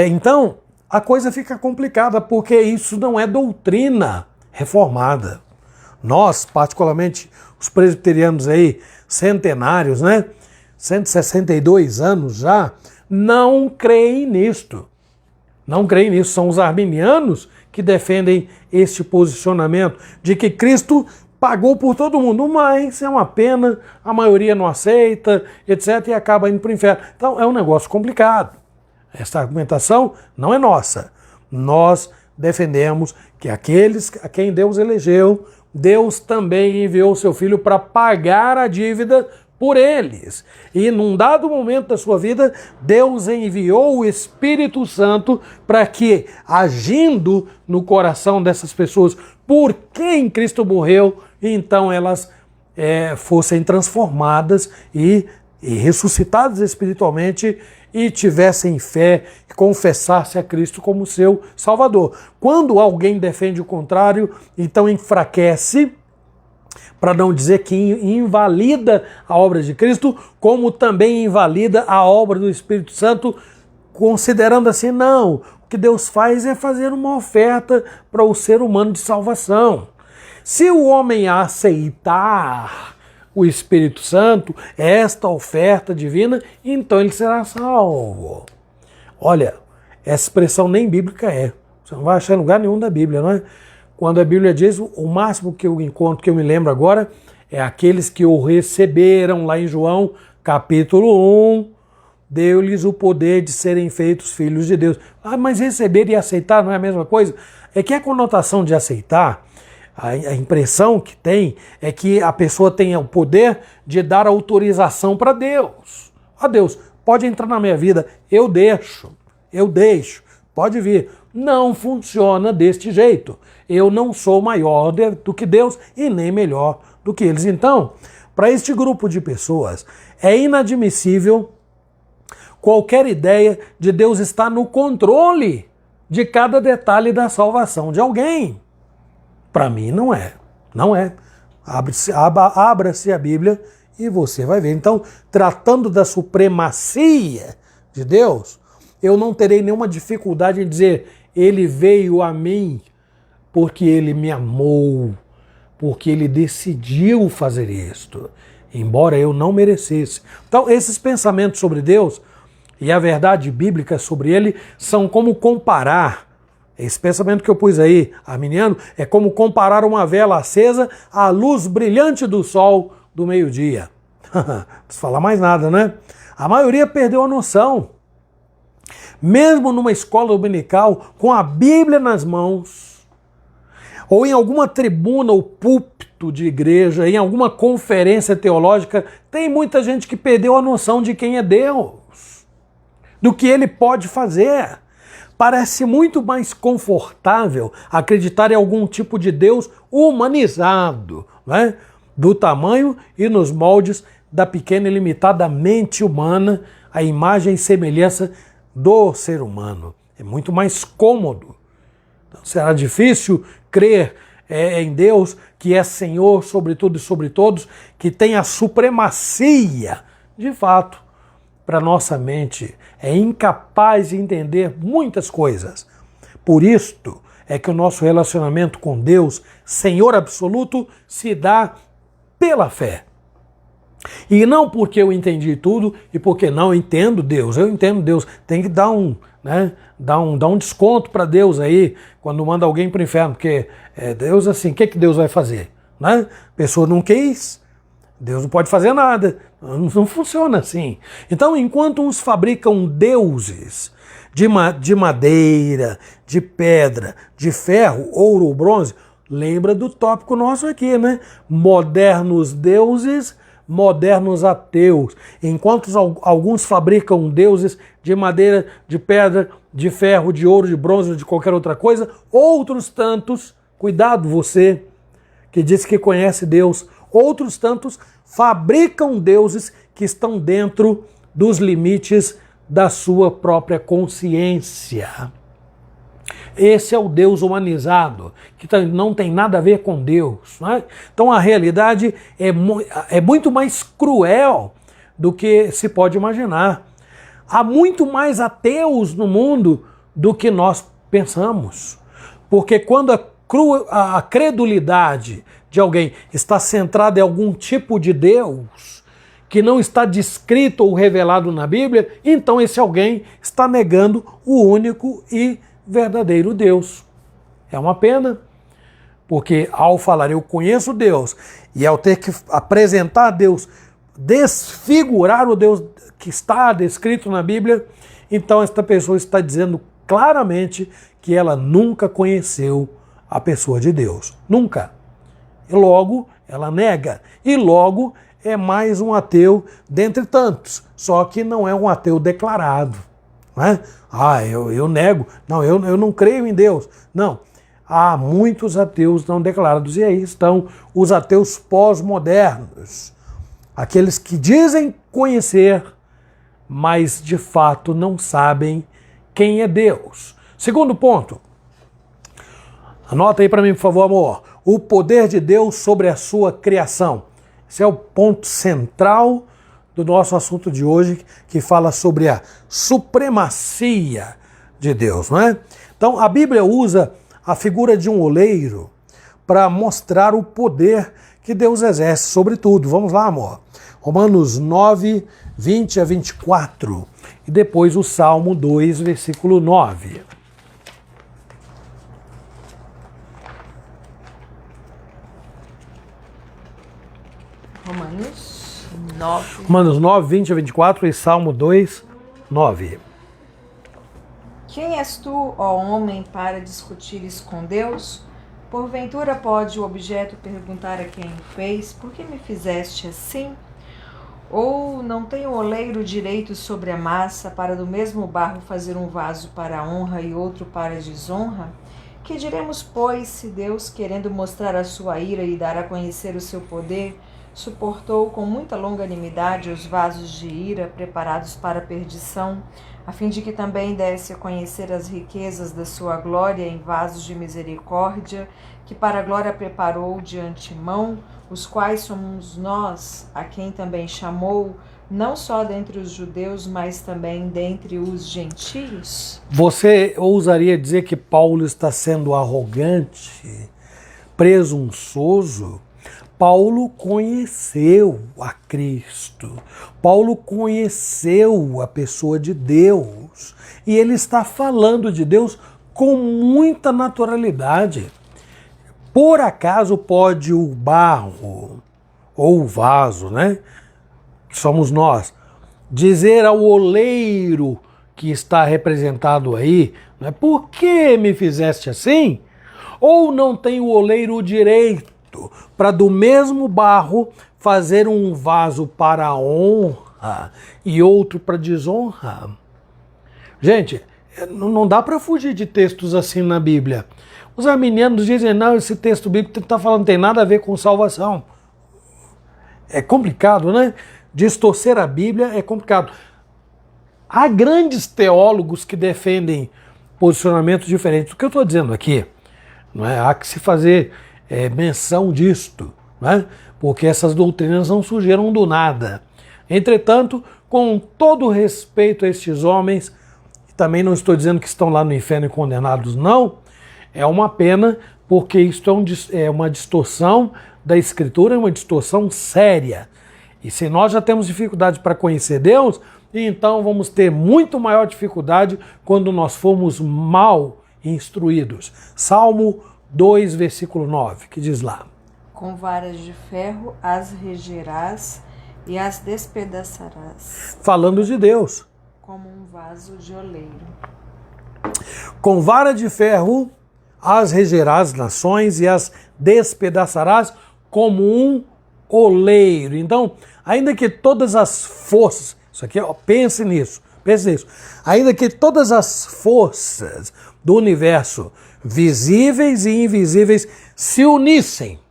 [SPEAKER 1] Então, a coisa fica complicada, porque isso não é doutrina reformada. Nós, particularmente os presbiterianos aí, centenários, 162 anos já, não creem nisto. Não creem nisso. São os arminianos que defendem este posicionamento de que Cristo pagou por todo mundo, mas é uma pena, a maioria não aceita, etc., e acaba indo para o inferno. Então é um negócio complicado. Essa argumentação não é nossa. Nós defendemos que aqueles a quem Deus elegeu, Deus também enviou o seu Filho para pagar a dívida por eles. E num dado momento da sua vida, Deus enviou o Espírito Santo para que, agindo no coração dessas pessoas por quem Cristo morreu, então elas fossem transformadas e ressuscitadas espiritualmente e tivessem fé e confessassem a Cristo como seu Salvador. Quando alguém defende o contrário, então enfraquece, para não dizer que invalida a obra de Cristo, como também invalida a obra do Espírito Santo, considerando assim, não, o que Deus faz é fazer uma oferta para o ser humano de salvação. Se o homem aceitar o Espírito Santo, esta oferta divina, então ele será salvo. Olha, essa expressão nem bíblica é. Você não vai achar em lugar nenhum da Bíblia, não é? Quando a Bíblia diz, o máximo que eu encontro, que eu me lembro agora, é aqueles que o receberam, lá em João, capítulo 1, deu-lhes o poder de serem feitos filhos de Deus. Ah, mas receber e aceitar não é a mesma coisa? É que a conotação de aceitar, a impressão que tem é que a pessoa tenha o poder de dar autorização para Deus. Deus, pode entrar na minha vida, eu deixo, pode vir. Não funciona deste jeito. Eu não sou maior do que Deus e nem melhor do que eles. Então, para este grupo de pessoas, é inadmissível qualquer ideia de Deus estar no controle de cada detalhe da salvação de alguém. Para mim não é. Não é. Abra-se a Bíblia e você vai ver. Então, tratando da supremacia de Deus, eu não terei nenhuma dificuldade em dizer, ele veio a mim porque ele me amou, porque ele decidiu fazer isto, embora eu não merecesse. Então, esses pensamentos sobre Deus e a verdade bíblica sobre ele são como comparar. Esse pensamento que eu pus aí, arminiano, é como comparar uma vela acesa à luz brilhante do sol do meio-dia. Não precisa falar mais nada, né? A maioria perdeu a noção. Mesmo numa escola dominical, com a Bíblia nas mãos, ou em alguma tribuna ou púlpito de igreja, em alguma conferência teológica, tem muita gente que perdeu a noção de quem é Deus, do que ele pode fazer. Parece muito mais confortável acreditar em algum tipo de Deus humanizado, né? Do tamanho e nos moldes da pequena e limitada mente humana, a imagem e semelhança do ser humano. É muito mais cômodo. Então, será difícil crer em Deus, que é Senhor sobre tudo e sobre todos, que tem a supremacia, de fato, para nossa mente, é incapaz de entender muitas coisas. Por isto é que o nosso relacionamento com Deus, Senhor absoluto, se dá pela fé. E não porque eu entendi tudo e porque não entendo Deus. Eu entendo Deus. Tem que dar dar um desconto para Deus aí quando manda alguém para o inferno. Porque Deus assim, o que Deus vai fazer? Né? A pessoa não quis, Deus não pode fazer nada. Não funciona assim. Então, enquanto uns fabricam deuses de madeira, de pedra, de ferro, ouro ou bronze, lembra do tópico nosso aqui, né? Modernos deuses, modernos ateus. Enquanto alguns fabricam deuses de madeira, de pedra, de ferro, de ouro, de bronze ou de qualquer outra coisa, outros tantos, cuidado você que diz que conhece Deus, outros tantos fabricam deuses que estão dentro dos limites da sua própria consciência. Esse é o Deus humanizado, que não tem nada a ver com Deus. Né? Então a realidade é muito mais cruel do que se pode imaginar. Há muito mais ateus no mundo do que nós pensamos. Porque quando a credulidade de alguém está centrada em algum tipo de Deus que não está descrito ou revelado na Bíblia, então esse alguém está negando o único e verdadeiro Deus. É uma pena, porque ao falar eu conheço Deus e ao ter que apresentar a Deus, desfigurar o Deus que está descrito na Bíblia, então esta pessoa está dizendo claramente que ela nunca conheceu a pessoa de Deus. Nunca. E logo ela nega. E logo é mais um ateu dentre tantos. Só que não é um ateu declarado. Né? Eu nego. Não, eu não creio em Deus. Não. Há muitos ateus não declarados. E aí estão os ateus pós-modernos. Aqueles que dizem conhecer, mas de fato não sabem quem é Deus. Segundo ponto. Anota aí para mim, por favor, amor. O poder de Deus sobre a sua criação. Esse é o ponto central do nosso assunto de hoje, que fala sobre a supremacia de Deus, não é? Então, a Bíblia usa a figura de um oleiro para mostrar o poder que Deus exerce sobre tudo. Vamos lá, amor. Romanos 9, 20 a 24. E depois o Salmo 2, versículo 9. Romanos 9, 20 a 24 e Salmo 2, 9.
[SPEAKER 3] Quem és tu, ó homem, para discutires com Deus? Porventura pode o objeto perguntar a quem o fez, por que me fizeste assim? Ou não tem o oleiro direito sobre a massa para do mesmo barro fazer um vaso para a honra e outro para a desonra? Que diremos, pois, se Deus, querendo mostrar a sua ira e dar a conhecer o seu poder, suportou com muita longanimidade os vasos de ira preparados para a perdição, a fim de que também desse a conhecer as riquezas da sua glória em vasos de misericórdia, que para a glória preparou de antemão, os quais somos nós, a quem também chamou, não só dentre os judeus, mas também dentre os gentios?
[SPEAKER 1] Você ousaria dizer que Paulo está sendo arrogante, presunçoso? Paulo conheceu a Cristo, Paulo conheceu a pessoa de Deus e ele está falando de Deus com muita naturalidade. Por acaso pode o barro ou o vaso, né, que somos nós, dizer ao oleiro que está representado aí, né, por que me fizeste assim? Ou não tem o oleiro o direito para do mesmo barro fazer um vaso para a honra e outro para desonra? Gente, não dá para fugir de textos assim na Bíblia. Os arminianos dizem, não, esse texto bíblico está falando não tem nada a ver com salvação. É complicado, né? Distorcer a Bíblia é complicado. Há grandes teólogos que defendem posicionamentos diferentes. O que eu estou dizendo aqui, não é? Há que se fazer menção disto, né? Porque essas doutrinas não surgiram do nada. Entretanto, com todo respeito a estes homens, também não estou dizendo que estão lá no inferno e condenados, não, é uma pena, porque isto é uma distorção da Escritura, é uma distorção séria. E se nós já temos dificuldade para conhecer Deus, então vamos ter muito maior dificuldade quando nós formos mal instruídos. Salmo 2, versículo 9, que diz lá:
[SPEAKER 3] Com varas de ferro as regerás e as despedaçarás.
[SPEAKER 1] Falando de Deus.
[SPEAKER 3] Como um vaso de oleiro.
[SPEAKER 1] Com vara de ferro as regerás nações e as despedaçarás como um oleiro. Então, ainda que todas as forças, isso aqui, ó, pense nisso. Ainda que todas as forças do universo, visíveis e invisíveis, se unissem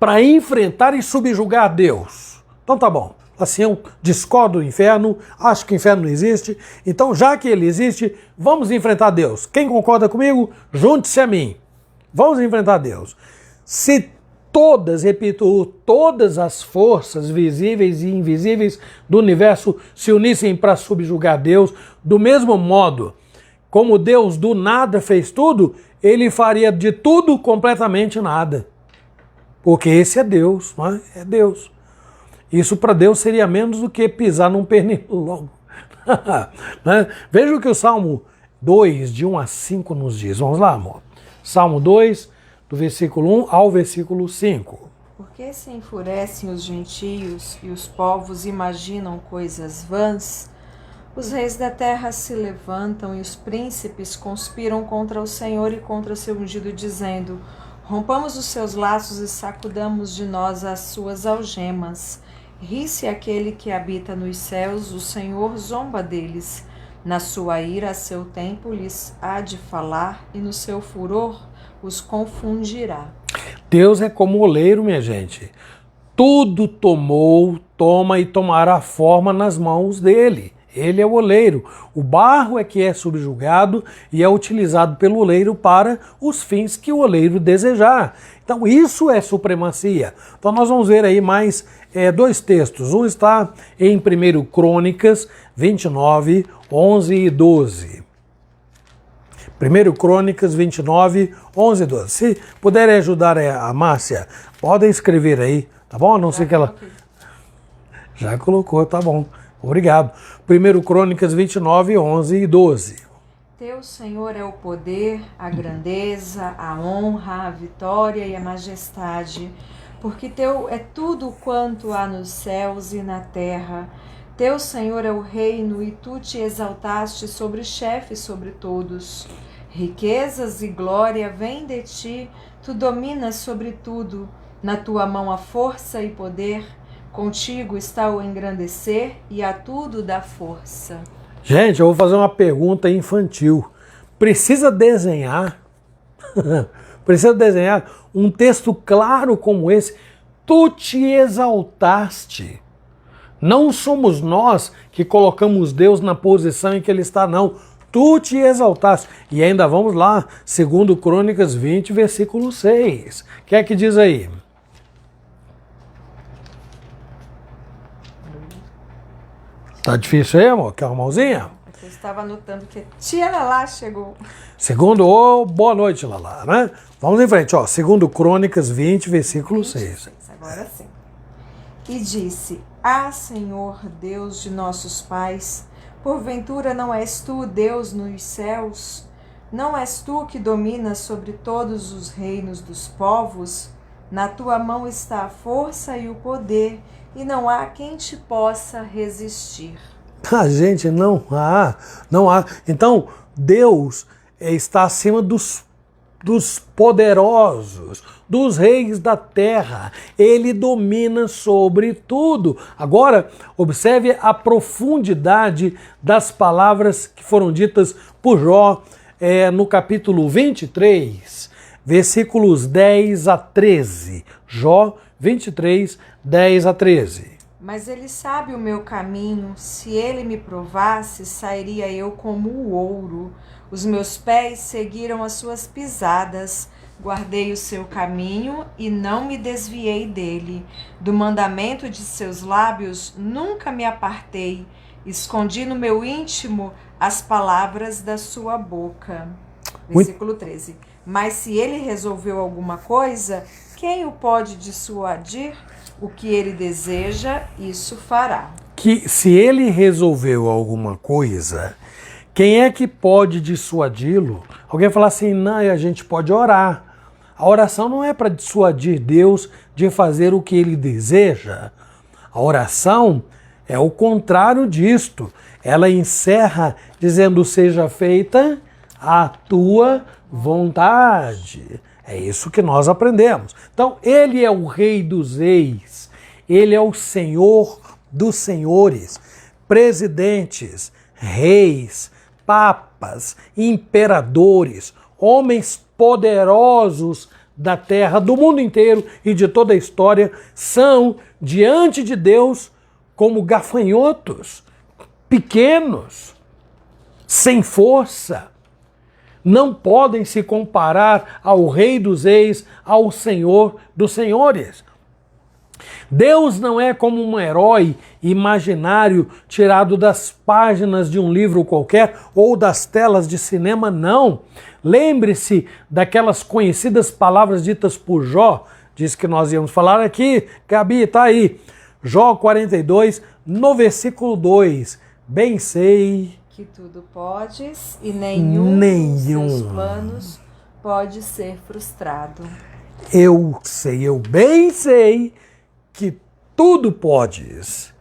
[SPEAKER 1] para enfrentar e subjugar Deus. Então tá bom. Assim, eu discordo do inferno, acho que o inferno não existe. Então, já que ele existe, vamos enfrentar Deus. Quem concorda comigo, junte-se a mim. Vamos enfrentar Deus. Se todas, repito, todas as forças visíveis e invisíveis do universo se unissem para subjugar Deus, do mesmo modo como Deus do nada fez tudo, ele faria de tudo completamente nada. Porque esse é Deus, não é? É Deus. Isso para Deus seria menos do que pisar num pernilongo. Veja o que o Salmo 2, de 1 a 5 nos diz. Vamos lá, amor. Salmo 2, do versículo 1 ao versículo 5.
[SPEAKER 3] Porque se enfurecem os gentios e os povos imaginam coisas vãs, os reis da terra se levantam e os príncipes conspiram contra o Senhor e contra seu ungido, dizendo: rompamos os seus laços e sacudamos de nós as suas algemas. Ri-se aquele que habita nos céus, o Senhor zomba deles. Na sua ira, a seu tempo, lhes há de falar, e no seu furor os confundirá.
[SPEAKER 1] Deus é como oleiro, minha gente. Tudo toma e tomará forma nas mãos dele. Ele é o oleiro. O barro é que é subjugado e é utilizado pelo oleiro para os fins que o oleiro desejar. Então isso é supremacia. Então nós vamos ver aí mais dois textos. Um está em 1 Crônicas 29, 11 e 12. 1 Crônicas 29, 11 e 12. Se puderem ajudar a Márcia, podem escrever aí, tá bom? A não ser que ela... Já colocou, tá bom. Obrigado. 1 Crônicas 29, 11 e 12.
[SPEAKER 3] Teu, Senhor, é o poder, a grandeza, a honra, a vitória e a majestade, porque teu é tudo quanto há nos céus e na terra. Teu, Senhor, é o reino e tu te exaltaste sobre chefe sobre todos. Riquezas e glória vêm de ti, tu dominas sobre tudo. Na tua mão a força e poder. Contigo está o engrandecer e a tudo dá força.
[SPEAKER 1] Gente, eu vou fazer uma pergunta infantil. Precisa desenhar um texto claro como esse? Tu te exaltaste. Não somos nós que colocamos Deus na posição em que ele está, não. Tu te exaltaste. E ainda vamos lá, 2 Crônicas 20, versículo 6. O que é que diz aí? Tá difícil aí, amor? Quer uma mãozinha?
[SPEAKER 3] Eu estava anotando que tia Lala chegou.
[SPEAKER 1] Boa noite, Lala, né? Vamos em frente, ó. 2 Crônicas 20, versículo 6.
[SPEAKER 3] Agora sim. E disse: Ah, Senhor, Deus de nossos pais, porventura não és tu, Deus nos céus? Não és tu que dominas sobre todos os reinos dos povos? Na tua mão está a força e o poder, e não há quem te possa resistir.
[SPEAKER 1] Gente, não há. Então, Deus está acima dos poderosos, dos reis da terra. Ele domina sobre tudo. Agora, observe a profundidade das palavras que foram ditas por Jó no capítulo 23, versículos 10 a 13. Jó 23, 10 a 13.
[SPEAKER 3] Mas ele sabe o meu caminho, se ele me provasse, sairia eu como o ouro. Os meus pés seguiram as suas pisadas, guardei o seu caminho e não me desviei dele. Do mandamento de seus lábios nunca me apartei, escondi no meu íntimo as palavras da sua boca. Versículo 13. Mas se ele resolveu alguma coisa, quem o pode dissuadir? O que ele deseja, isso fará.
[SPEAKER 1] Que se ele resolveu alguma coisa, quem é que pode dissuadi-lo? Alguém fala assim, não, a gente pode orar. A oração não é para dissuadir Deus de fazer o que Ele deseja. A oração é o contrário disto. Ela encerra dizendo: seja feita a tua vontade. É isso que nós aprendemos. Então, Ele é o Rei dos Reis. Ele é o Senhor dos Senhores. Presidentes, reis, papas, imperadores, homens poderosos da terra, do mundo inteiro e de toda a história, são diante de Deus como gafanhotos, pequenos, sem força. Não podem se comparar ao Rei dos Reis, ao Senhor dos Senhores. Deus não é como um herói imaginário tirado das páginas de um livro qualquer ou das telas de cinema, não. Lembre-se daquelas conhecidas palavras ditas por Jó, diz que nós íamos falar aqui, Gabi, está aí. Jó 42, no versículo 2. Bem sei
[SPEAKER 3] que tudo podes e nenhum dos seus planos pode ser frustrado.
[SPEAKER 1] Eu bem sei que tudo podes.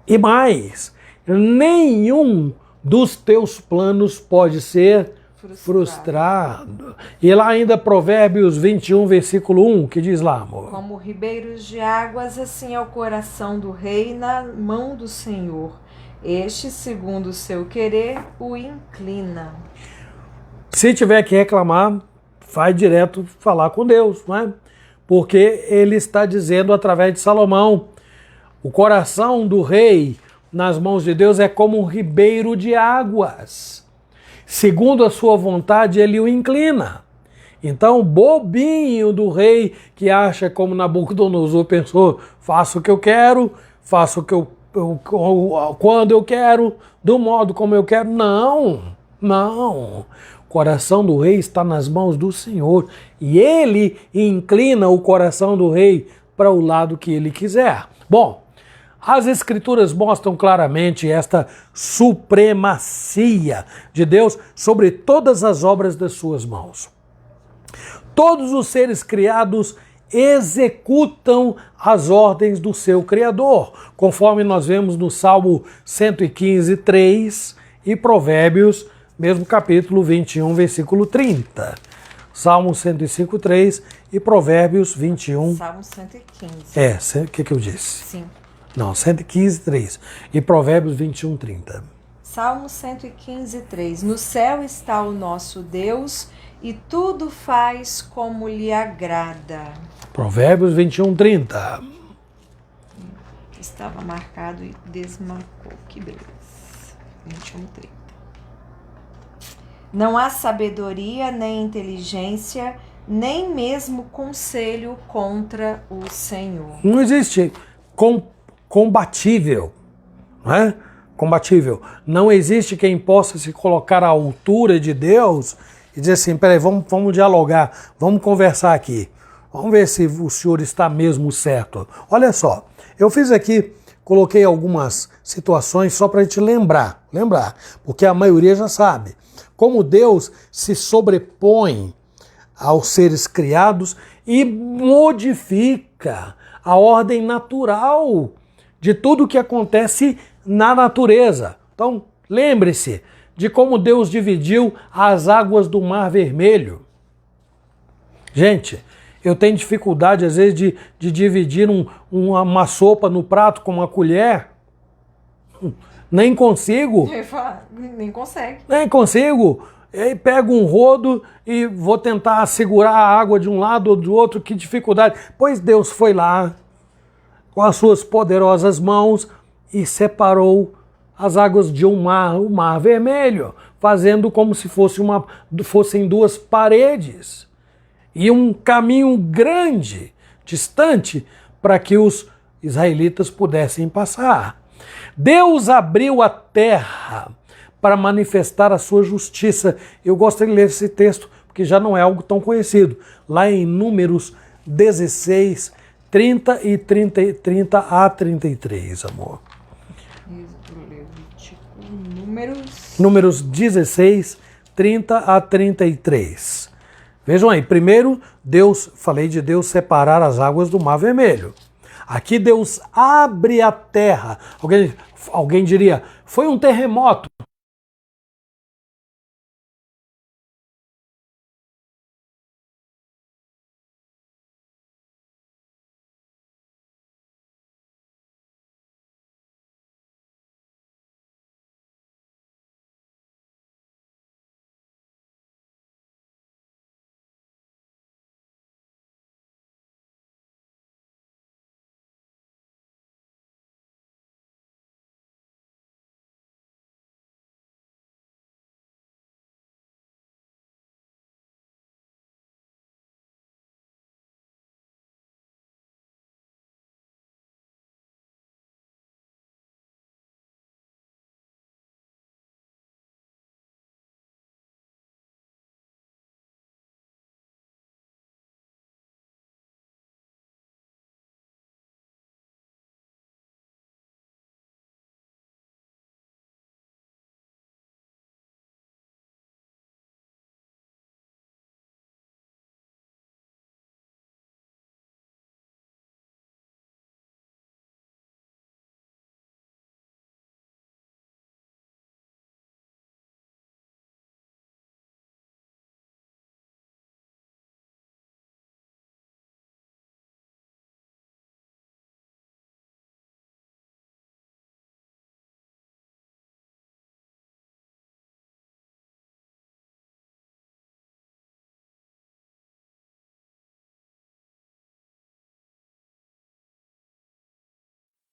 [SPEAKER 1] E mais, nenhum dos teus planos pode ser frustrado. E lá ainda Provérbios 21, versículo 1, que diz lá, amor?
[SPEAKER 3] Como ribeiros de águas, assim é o coração do rei na mão do Senhor. Este, segundo o seu querer, o inclina.
[SPEAKER 1] Se tiver que reclamar, vai direto falar com Deus, não é? Porque ele está dizendo através de Salomão: o coração do rei nas mãos de Deus é como um ribeiro de águas. Segundo a sua vontade, ele o inclina. Então, bobinho do rei que acha, como Nabucodonosor pensou: faço o que eu quero, faço o que quando eu quero, do modo como eu quero. Não, não. O coração do rei está nas mãos do Senhor e ele inclina o coração do rei para o lado que ele quiser. Bom, as Escrituras mostram claramente esta supremacia de Deus sobre todas as obras das suas mãos. Todos os seres criados executam as ordens do seu Criador, conforme nós vemos no Salmo 115, 3 e Provérbios, mesmo capítulo 21, versículo 30. Salmo 105, 3 e Provérbios 21...
[SPEAKER 3] Salmo 115.
[SPEAKER 1] O que eu disse?
[SPEAKER 3] Sim.
[SPEAKER 1] Não, 115, 3 e Provérbios 21, 30.
[SPEAKER 3] Salmo 115, 3. No céu está o nosso Deus e tudo faz como lhe agrada.
[SPEAKER 1] Provérbios 21, 30.
[SPEAKER 3] Estava marcado e desmarcou. Que beleza. 21, 30. Não há sabedoria, nem inteligência, nem mesmo conselho contra o Senhor.
[SPEAKER 1] Não existe combatível, não é? Combatível. Não existe quem possa se colocar à altura de Deus e dizer assim: peraí, vamos dialogar, vamos conversar aqui. Vamos ver se o senhor está mesmo certo. Olha só, eu fiz aqui, coloquei algumas situações só para a gente lembrar, porque a maioria já sabe. Como Deus se sobrepõe aos seres criados e modifica a ordem natural de tudo que acontece na natureza. Então, lembre-se de como Deus dividiu as águas do Mar Vermelho. Gente, eu tenho dificuldade, às vezes, de dividir uma sopa no prato com uma colher. Nem consigo.
[SPEAKER 3] Nem consegue.
[SPEAKER 1] Nem consigo. Eu pego um rodo e vou tentar segurar a água de um lado ou do outro. Que dificuldade. Pois Deus foi lá com as suas poderosas mãos e separou as águas de o Mar Vermelho, fazendo como se fossem duas paredes e um caminho grande, distante, para que os israelitas pudessem passar. Deus abriu a terra para manifestar a sua justiça. Eu gosto de ler esse texto, porque já não é algo tão conhecido. Lá em Números 16, 30 e 30 a 33, amor.
[SPEAKER 3] Números...
[SPEAKER 1] Números 16, 30 a 33. Vejam aí, primeiro falei de Deus separar as águas do Mar Vermelho. Aqui Deus abre a terra. Alguém diria, foi um terremoto.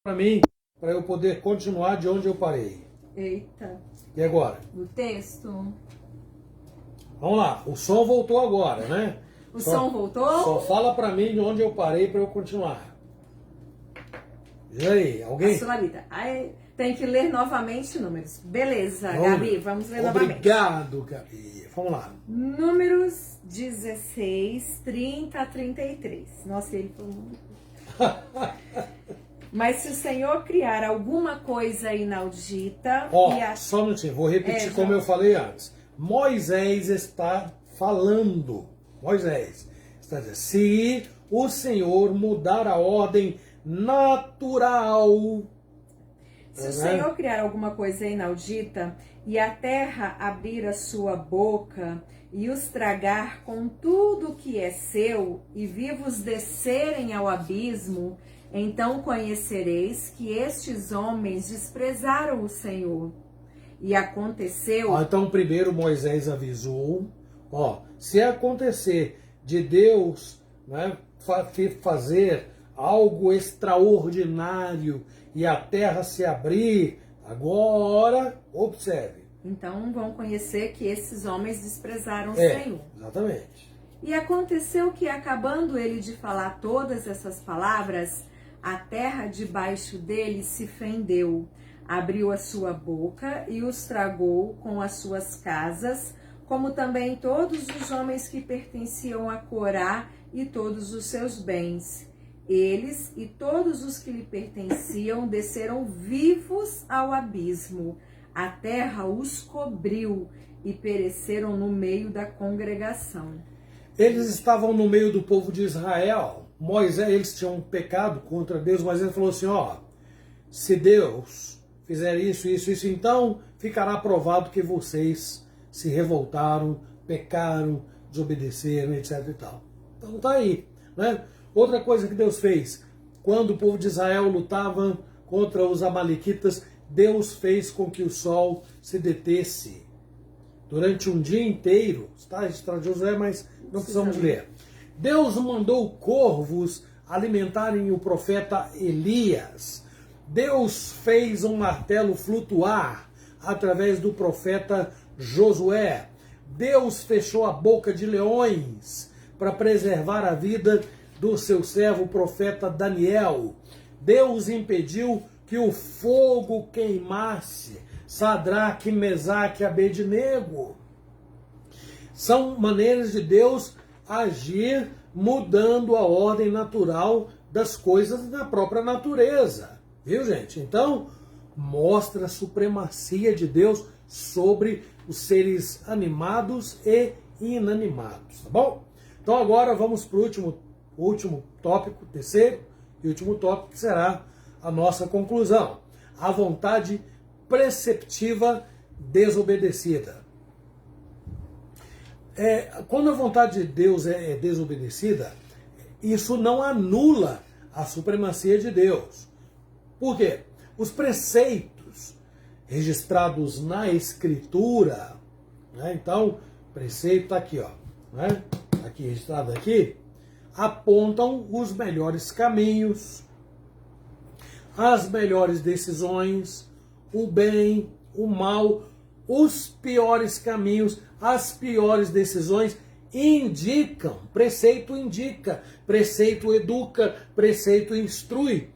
[SPEAKER 1] Para mim, para eu poder continuar de onde eu parei.
[SPEAKER 3] Eita.
[SPEAKER 1] E agora?
[SPEAKER 3] O texto.
[SPEAKER 1] Vamos lá, o som voltou agora, né?
[SPEAKER 3] O som voltou?
[SPEAKER 1] Só fala para mim de onde eu parei para eu continuar. E aí, alguém?
[SPEAKER 3] A Sulamita. Aí, tem que ler novamente números. Beleza, Gabi, vamos ler novamente.
[SPEAKER 1] Obrigado, Gabi. Vamos lá.
[SPEAKER 3] Números 16, 30 a 33. Nossa, ele falou. Mas se o Senhor criar alguma coisa inaudita...
[SPEAKER 1] Só um minutinho, vou repetir como eu falei antes. Moisés está falando. Moisés está dizendo, se o Senhor mudar a ordem natural...
[SPEAKER 3] Se o Senhor criar alguma coisa inaudita e a terra abrir a sua boca e os tragar com tudo que é seu e vivos descerem ao abismo... Então conhecereis que estes homens desprezaram o Senhor. E aconteceu...
[SPEAKER 1] Então primeiro Moisés avisou, se acontecer de Deus, né, fazer algo extraordinário e a terra se abrir, agora, observe.
[SPEAKER 3] Então vão conhecer que esses homens desprezaram o Senhor.
[SPEAKER 1] Exatamente.
[SPEAKER 3] E aconteceu que, acabando ele de falar todas essas palavras... A terra debaixo dele se fendeu, abriu a sua boca e os tragou com as suas casas, como também todos os homens que pertenciam a Corá e todos os seus bens. Eles e todos os que lhe pertenciam desceram vivos ao abismo. A terra os cobriu e pereceram no meio da congregação.
[SPEAKER 1] Eles estavam no meio do povo de Israel. Moisés, eles tinham pecado contra Deus, mas ele falou assim, se Deus fizer isso, então ficará provado que vocês se revoltaram, pecaram, desobedeceram, etc e tal. Então tá aí, né? Outra coisa que Deus fez, quando o povo de Israel lutava contra os amalequitas, Deus fez com que o sol se detesse durante um dia inteiro. Está registrado em Josué, mas não precisamos ler. Deus mandou corvos alimentarem o profeta Elias. Deus fez um martelo flutuar através do profeta Josué. Deus fechou a boca de leões para preservar a vida do seu servo, o profeta Daniel. Deus impediu que o fogo queimasse Sadraque, Mesaque e Abednego. São maneiras de Deus agir mudando a ordem natural das coisas da própria natureza. Viu, gente? Então, mostra a supremacia de Deus sobre os seres animados e inanimados, tá bom? Então agora vamos para o último tópico, terceiro e último tópico, que será a nossa conclusão. A vontade preceptiva desobedecida. Quando a vontade de Deus é desobedecida, isso não anula a supremacia de Deus. Por quê? Os preceitos registrados na Escritura, né? Então, preceito está aqui, ó, né? Aqui registrado aqui, apontam os melhores caminhos, as melhores decisões, o bem, o mal, os piores caminhos, as piores decisões. Indicam, preceito indica, preceito educa, preceito instrui.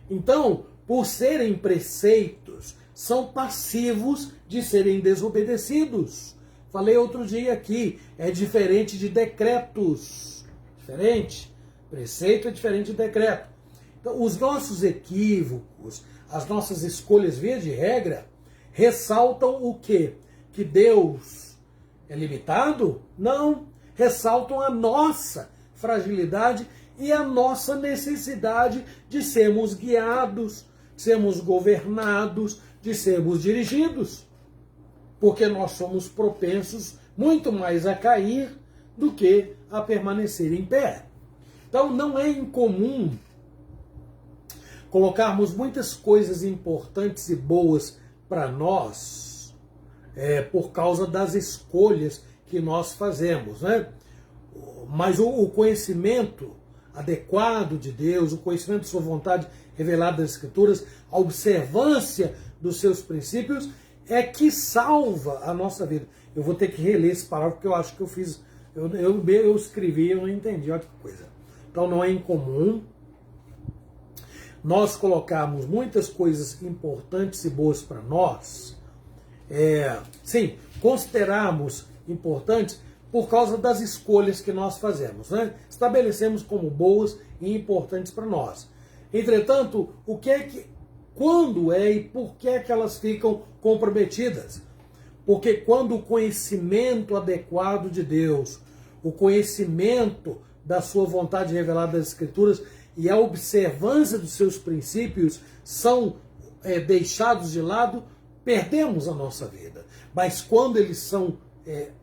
[SPEAKER 1] Então, por serem preceitos, são passivos de serem desobedecidos. Falei outro dia aqui, é diferente de decretos. Diferente. Preceito é diferente de decreto. Então, os nossos equívocos, as nossas escolhas via de regra, ressaltam o quê? Que Deus é limitado? Não. Ressaltam a nossa fragilidade e a nossa necessidade de sermos guiados, de sermos governados, de sermos dirigidos. Porque nós somos propensos muito mais a cair do que a permanecer em pé. Então não é incomum colocarmos muitas coisas importantes e boas para nós por causa das escolhas que nós fazemos, né? Mas o conhecimento adequado de Deus, o conhecimento de sua vontade revelada nas Escrituras, a observância dos seus princípios é que salva a nossa vida. Eu vou ter que reler esse parágrafo porque eu acho que eu fiz, eu escrevi e eu não entendi, olha que coisa. Então não é incomum nós colocarmos muitas coisas importantes e boas para nós, sim, considerarmos importantes por causa das escolhas que nós fazemos, né? Estabelecemos como boas e importantes para nós. Entretanto, quando e por que é que elas ficam comprometidas? Porque quando o conhecimento adequado de Deus, o conhecimento da sua vontade revelada nas Escrituras e a observância dos seus princípios são deixados de lado, perdemos a nossa vida. Mas quando eles são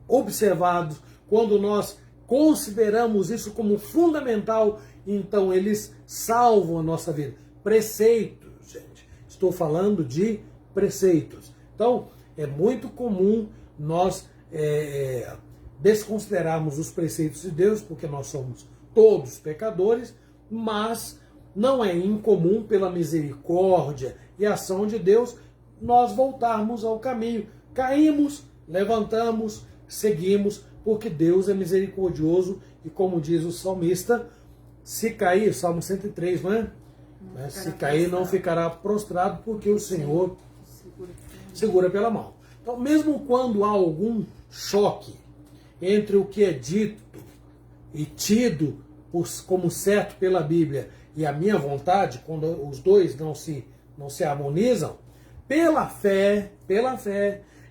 [SPEAKER 1] observados, quando nós consideramos isso como fundamental, então eles salvam a nossa vida. Preceitos, gente. Estou falando de preceitos. Então, é muito comum nós desconsiderarmos os preceitos de Deus, porque nós somos todos pecadores, mas não é incomum, pela misericórdia e ação de Deus, nós voltarmos ao caminho. Caímos, levantamos, seguimos, porque Deus é misericordioso e, como diz o salmista, se cair, Salmo 103, não é? Se cair, não ficará prostrado, porque o Senhor segura pela mão. Então, mesmo quando há algum choque entre o que é dito e tido como certo pela Bíblia e a minha vontade, quando os dois não se harmonizam, pela fé,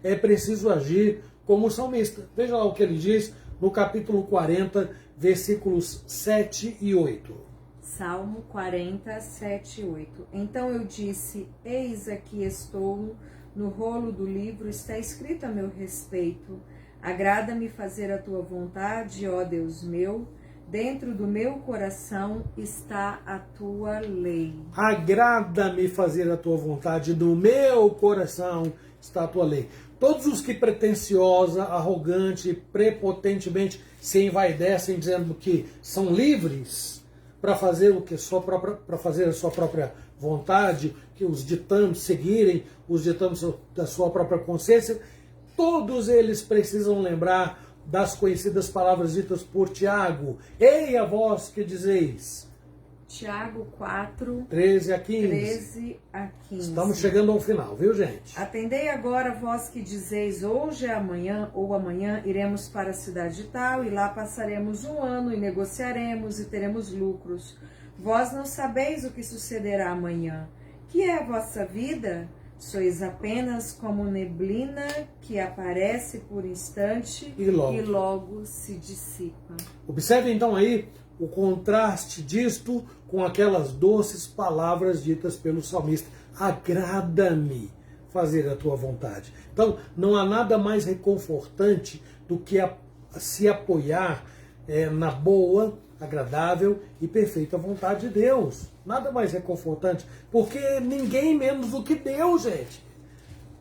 [SPEAKER 1] é preciso agir como o salmista. Veja lá o que ele diz no capítulo 40, versículos 7 e 8.
[SPEAKER 3] Salmo 40, 7 e 8. Então eu disse, eis aqui estou, no rolo do livro está escrito a meu respeito. Agrada-me fazer a tua vontade, ó Deus meu. Dentro do meu coração está a tua lei.
[SPEAKER 1] Agrada-me fazer a tua vontade, no meu coração está a tua lei. Todos os que pretensiosa, arrogante, prepotentemente se envaidecem dizendo que são livres para fazer o que para fazer a sua própria vontade, que os ditames seguirem os ditames da sua própria consciência, todos eles precisam lembrar das conhecidas palavras ditas por Tiago. Ei, a vós que dizeis.
[SPEAKER 3] Tiago 4,
[SPEAKER 1] 13 a 15.
[SPEAKER 3] 13 a 15.
[SPEAKER 1] Estamos chegando ao final, viu, gente?
[SPEAKER 3] Atendei agora, vós que dizeis, hoje é amanhã, ou amanhã iremos para a cidade tal, e lá passaremos um ano, e negociaremos, e teremos lucros. Vós não sabeis o que sucederá amanhã. Que é a vossa vida? Sois apenas como neblina que aparece por instante
[SPEAKER 1] e
[SPEAKER 3] logo se dissipa.
[SPEAKER 1] Observe então aí o contraste disto com aquelas doces palavras ditas pelo salmista. Agrada-me fazer a tua vontade. Então, não há nada mais reconfortante do que se apoiar na boa, agradável e perfeita vontade de Deus. Nada mais reconfortante, porque ninguém menos do que Deus, gente,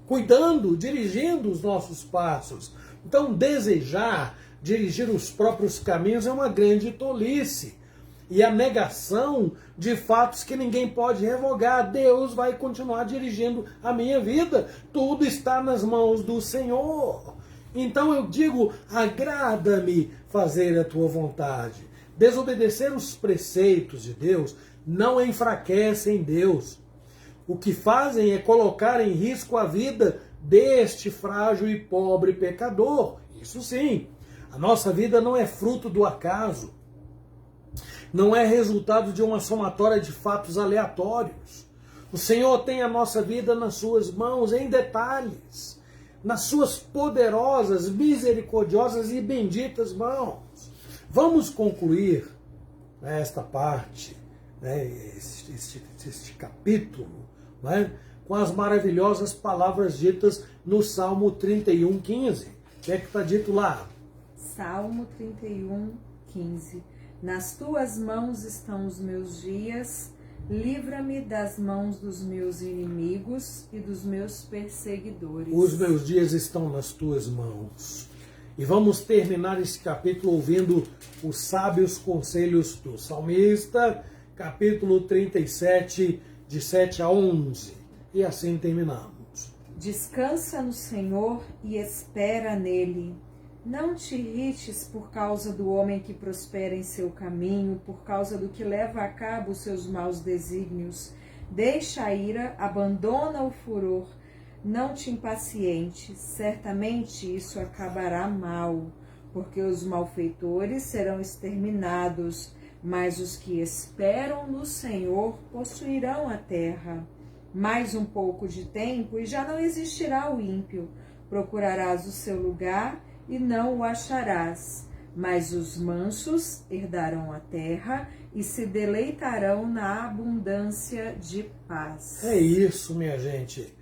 [SPEAKER 1] cuidando, dirigindo os nossos passos. Então, desejar dirigir os próprios caminhos é uma grande tolice. E a negação de fatos que ninguém pode revogar. Deus vai continuar dirigindo a minha vida. Tudo está nas mãos do Senhor. Então eu digo, agrada-me fazer a tua vontade. Desobedecer os preceitos de Deus não enfraquecem Deus. O que fazem é colocar em risco a vida deste frágil e pobre pecador. Isso sim. A nossa vida não é fruto do acaso. Não é resultado de uma somatória de fatos aleatórios. O Senhor tem a nossa vida nas suas mãos, em detalhes, nas suas poderosas, misericordiosas e benditas mãos. Vamos concluir esta parte, este capítulo, com as maravilhosas palavras ditas no Salmo 31:15. O que é que está dito lá?
[SPEAKER 3] Salmo 31:15. Nas tuas mãos estão os meus dias, livra-me das mãos dos meus inimigos e dos meus perseguidores.
[SPEAKER 1] Os meus dias estão nas tuas mãos. E vamos terminar esse capítulo ouvindo os sábios conselhos do salmista, capítulo 37, de 7 a 11. E assim terminamos.
[SPEAKER 3] Descansa no Senhor e espera nele. Não te irrites por causa do homem que prospera em seu caminho, por causa do que leva a cabo os seus maus desígnios. Deixa a ira, abandona o furor. Não te impacientes, certamente isso acabará mal, porque os malfeitores serão exterminados, mas os que esperam no Senhor possuirão a terra. Mais um pouco de tempo e já não existirá o ímpio. Procurarás o seu lugar e não o acharás, mas os mansos herdarão a terra e se deleitarão na abundância de paz.
[SPEAKER 1] É isso, minha gente.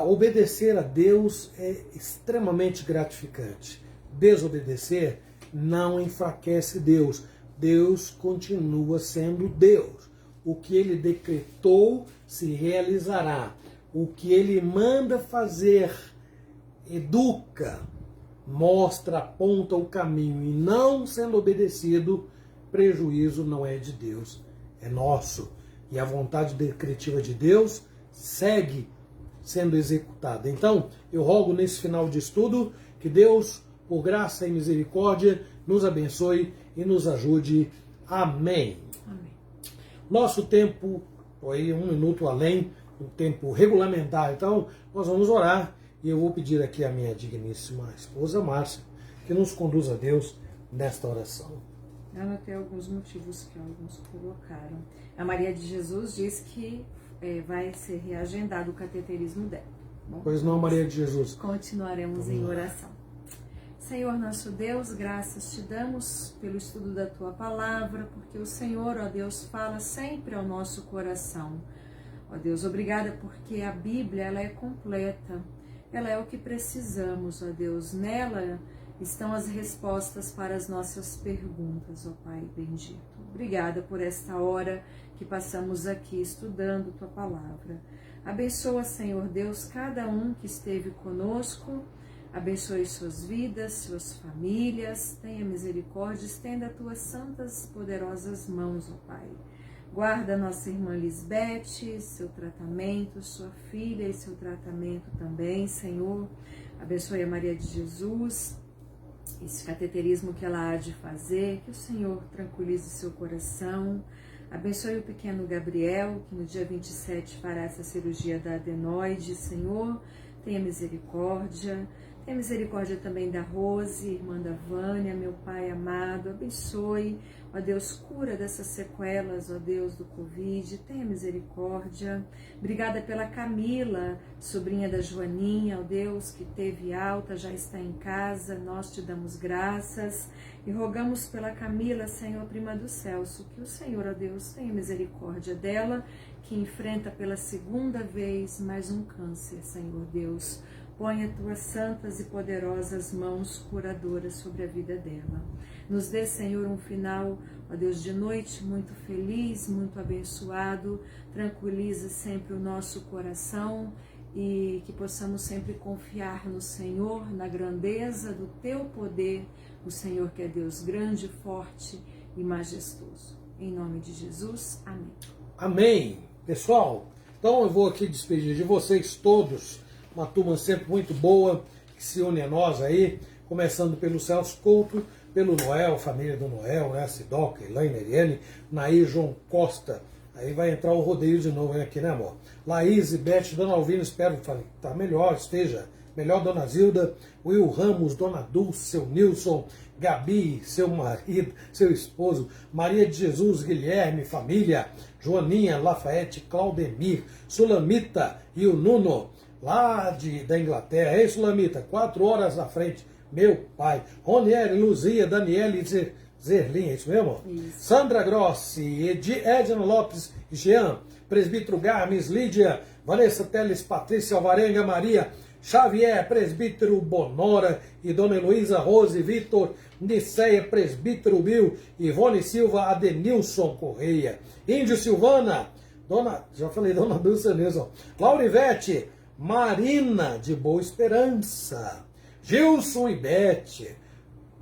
[SPEAKER 1] Obedecer a Deus é extremamente gratificante. Desobedecer não enfraquece Deus. Deus continua sendo Deus. O que Ele decretou se realizará. O que Ele manda fazer educa, mostra, aponta o caminho, e não sendo obedecido, prejuízo não é de Deus, é nosso. E a vontade decretiva de Deus segue sendo executada. Então, eu rogo nesse final de estudo que Deus, por graça e misericórdia, nos abençoe e nos ajude. Amém.
[SPEAKER 3] Amém.
[SPEAKER 1] Nosso tempo foi 1 minuto além do tempo regulamentar, então nós vamos orar. E eu vou pedir aqui à minha digníssima esposa Márcia que nos conduza a Deus nesta oração.
[SPEAKER 3] Eu anotei alguns motivos que alguns colocaram. A Maria de Jesus diz que vai ser reagendado o cateterismo dela. Bom,
[SPEAKER 1] Pois não, Maria de Jesus.
[SPEAKER 3] continuaremos em oração. Senhor nosso Deus, graças te damos pelo estudo da tua palavra, porque o Senhor, ó Deus, fala sempre ao nosso coração. Ó Deus, obrigada porque a Bíblia ela é completa. Ela é o que precisamos, ó Deus. Nela estão as respostas para as nossas perguntas, ó Pai bendito. Obrigada por esta hora que passamos aqui estudando Tua Palavra. Abençoa, Senhor Deus, cada um que esteve conosco. Abençoe suas vidas, suas famílias. Tenha misericórdia, estenda as Tuas santas, poderosas mãos, ó Pai. Guarda nossa irmã Lisbeth, seu tratamento, sua filha e seu tratamento também, Senhor. Abençoe a Maria de Jesus, esse cateterismo que ela há de fazer, que o Senhor tranquilize seu coração. Abençoe o pequeno Gabriel, que no dia 27 fará essa cirurgia da adenoide, Senhor. Tenha misericórdia. Tenha misericórdia também da Rose, irmã da Vânia, meu Pai amado. Abençoe, ó Deus, cura dessas sequelas, ó Deus, do Covid. Tenha misericórdia. Obrigada pela Camila, sobrinha da Joaninha, ó Deus, que teve alta, já está em casa. Nós te damos graças e rogamos pela Camila, Senhor, prima do Celso, que o Senhor, ó Deus, tenha misericórdia dela, que enfrenta pela segunda vez mais um câncer, Senhor Deus. Põe as tuas santas e poderosas mãos curadoras sobre a vida dela. Nos dê, Senhor, um final, ó Deus, de noite muito feliz, muito abençoado. Tranquiliza sempre o nosso coração e que possamos sempre confiar no Senhor, na grandeza do teu poder, o Senhor que é Deus grande, forte e majestoso. Em nome de Jesus, amém.
[SPEAKER 1] Amém. Pessoal, então eu vou aqui despedir de vocês todos. Uma turma sempre muito boa, que se une a nós aí, começando pelo Celso Couto, pelo Noel, família do Noel, né? Sidoca, Elaine, Ariane, Nair, João Costa. Aí vai entrar o rodeio de novo aqui, né, amor? Laís e Beth, Dona Alvina, espero que tá melhor, esteja melhor, Dona Zilda, Will Ramos, Dona Dulce, seu Nilson, Gabi, seu marido, seu esposo, Maria de Jesus, Guilherme, família, Joaninha, Lafayette, Claudemir, Sulamita e o Nuno, lá da Inglaterra. Ei, Sulamita, 4 horas à frente, meu pai. Ronieri, Luzia, Daniele Zerlin, é isso mesmo?
[SPEAKER 3] Isso.
[SPEAKER 1] Sandra Grossi, Edna Lopes, Jean, Presbítero Garmes, Lídia, Vanessa Teles, Patrícia Alvarenga, Maria Xavier, Presbítero Bonora e Dona Heloísa Rose, Vitor, Niceia, Presbítero Bill, Ivone Silva, Adenilson Correia, Índio Silvana, já falei, Dona Dulce Nilson, Laurivete, Marina de Boa Esperança, Gilson e Bete,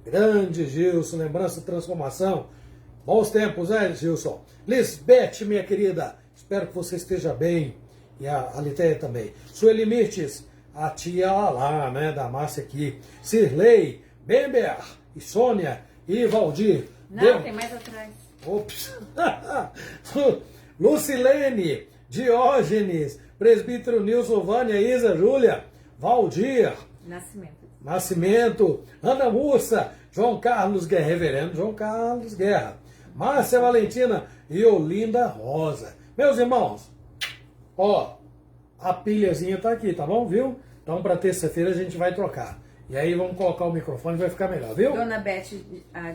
[SPEAKER 1] grande Gilson, lembrança, transformação, bons tempos, né, Gilson? Lisbeth, minha querida, espero que você esteja bem, e a Litéia também. Sueli Mirtes, a tia lá, né, da Márcia aqui, Cirlei, Bember, e Sônia, e Valdir.
[SPEAKER 3] Não, tem mais atrás.
[SPEAKER 1] Ops. Lucilene, Diógenes, Presbítero Nilson, Vânia, Isa, Júlia, Valdir, Nascimento, Ana Mursa, João Carlos Guerra, Reverendo João Carlos Guerra, Márcia Valentina e Olinda Rosa. Meus irmãos, ó, a pilhazinha tá aqui, tá bom, viu? Então para terça-feira a gente vai trocar. E aí vamos colocar o microfone e vai ficar melhor, viu?
[SPEAKER 3] Dona Beth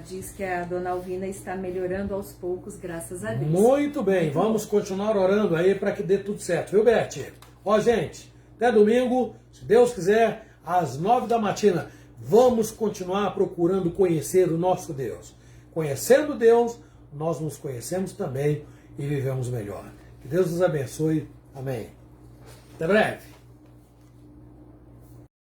[SPEAKER 3] diz que a Dona Alvina está melhorando aos poucos, graças a Deus.
[SPEAKER 1] Muito bem, vamos continuar orando aí para que dê tudo certo, viu, Beth? Ó, gente, até domingo, se Deus quiser, às 9 da matina, vamos continuar procurando conhecer o nosso Deus. Conhecendo Deus, nós nos conhecemos também e vivemos melhor. Que Deus nos abençoe. Amém. Até breve.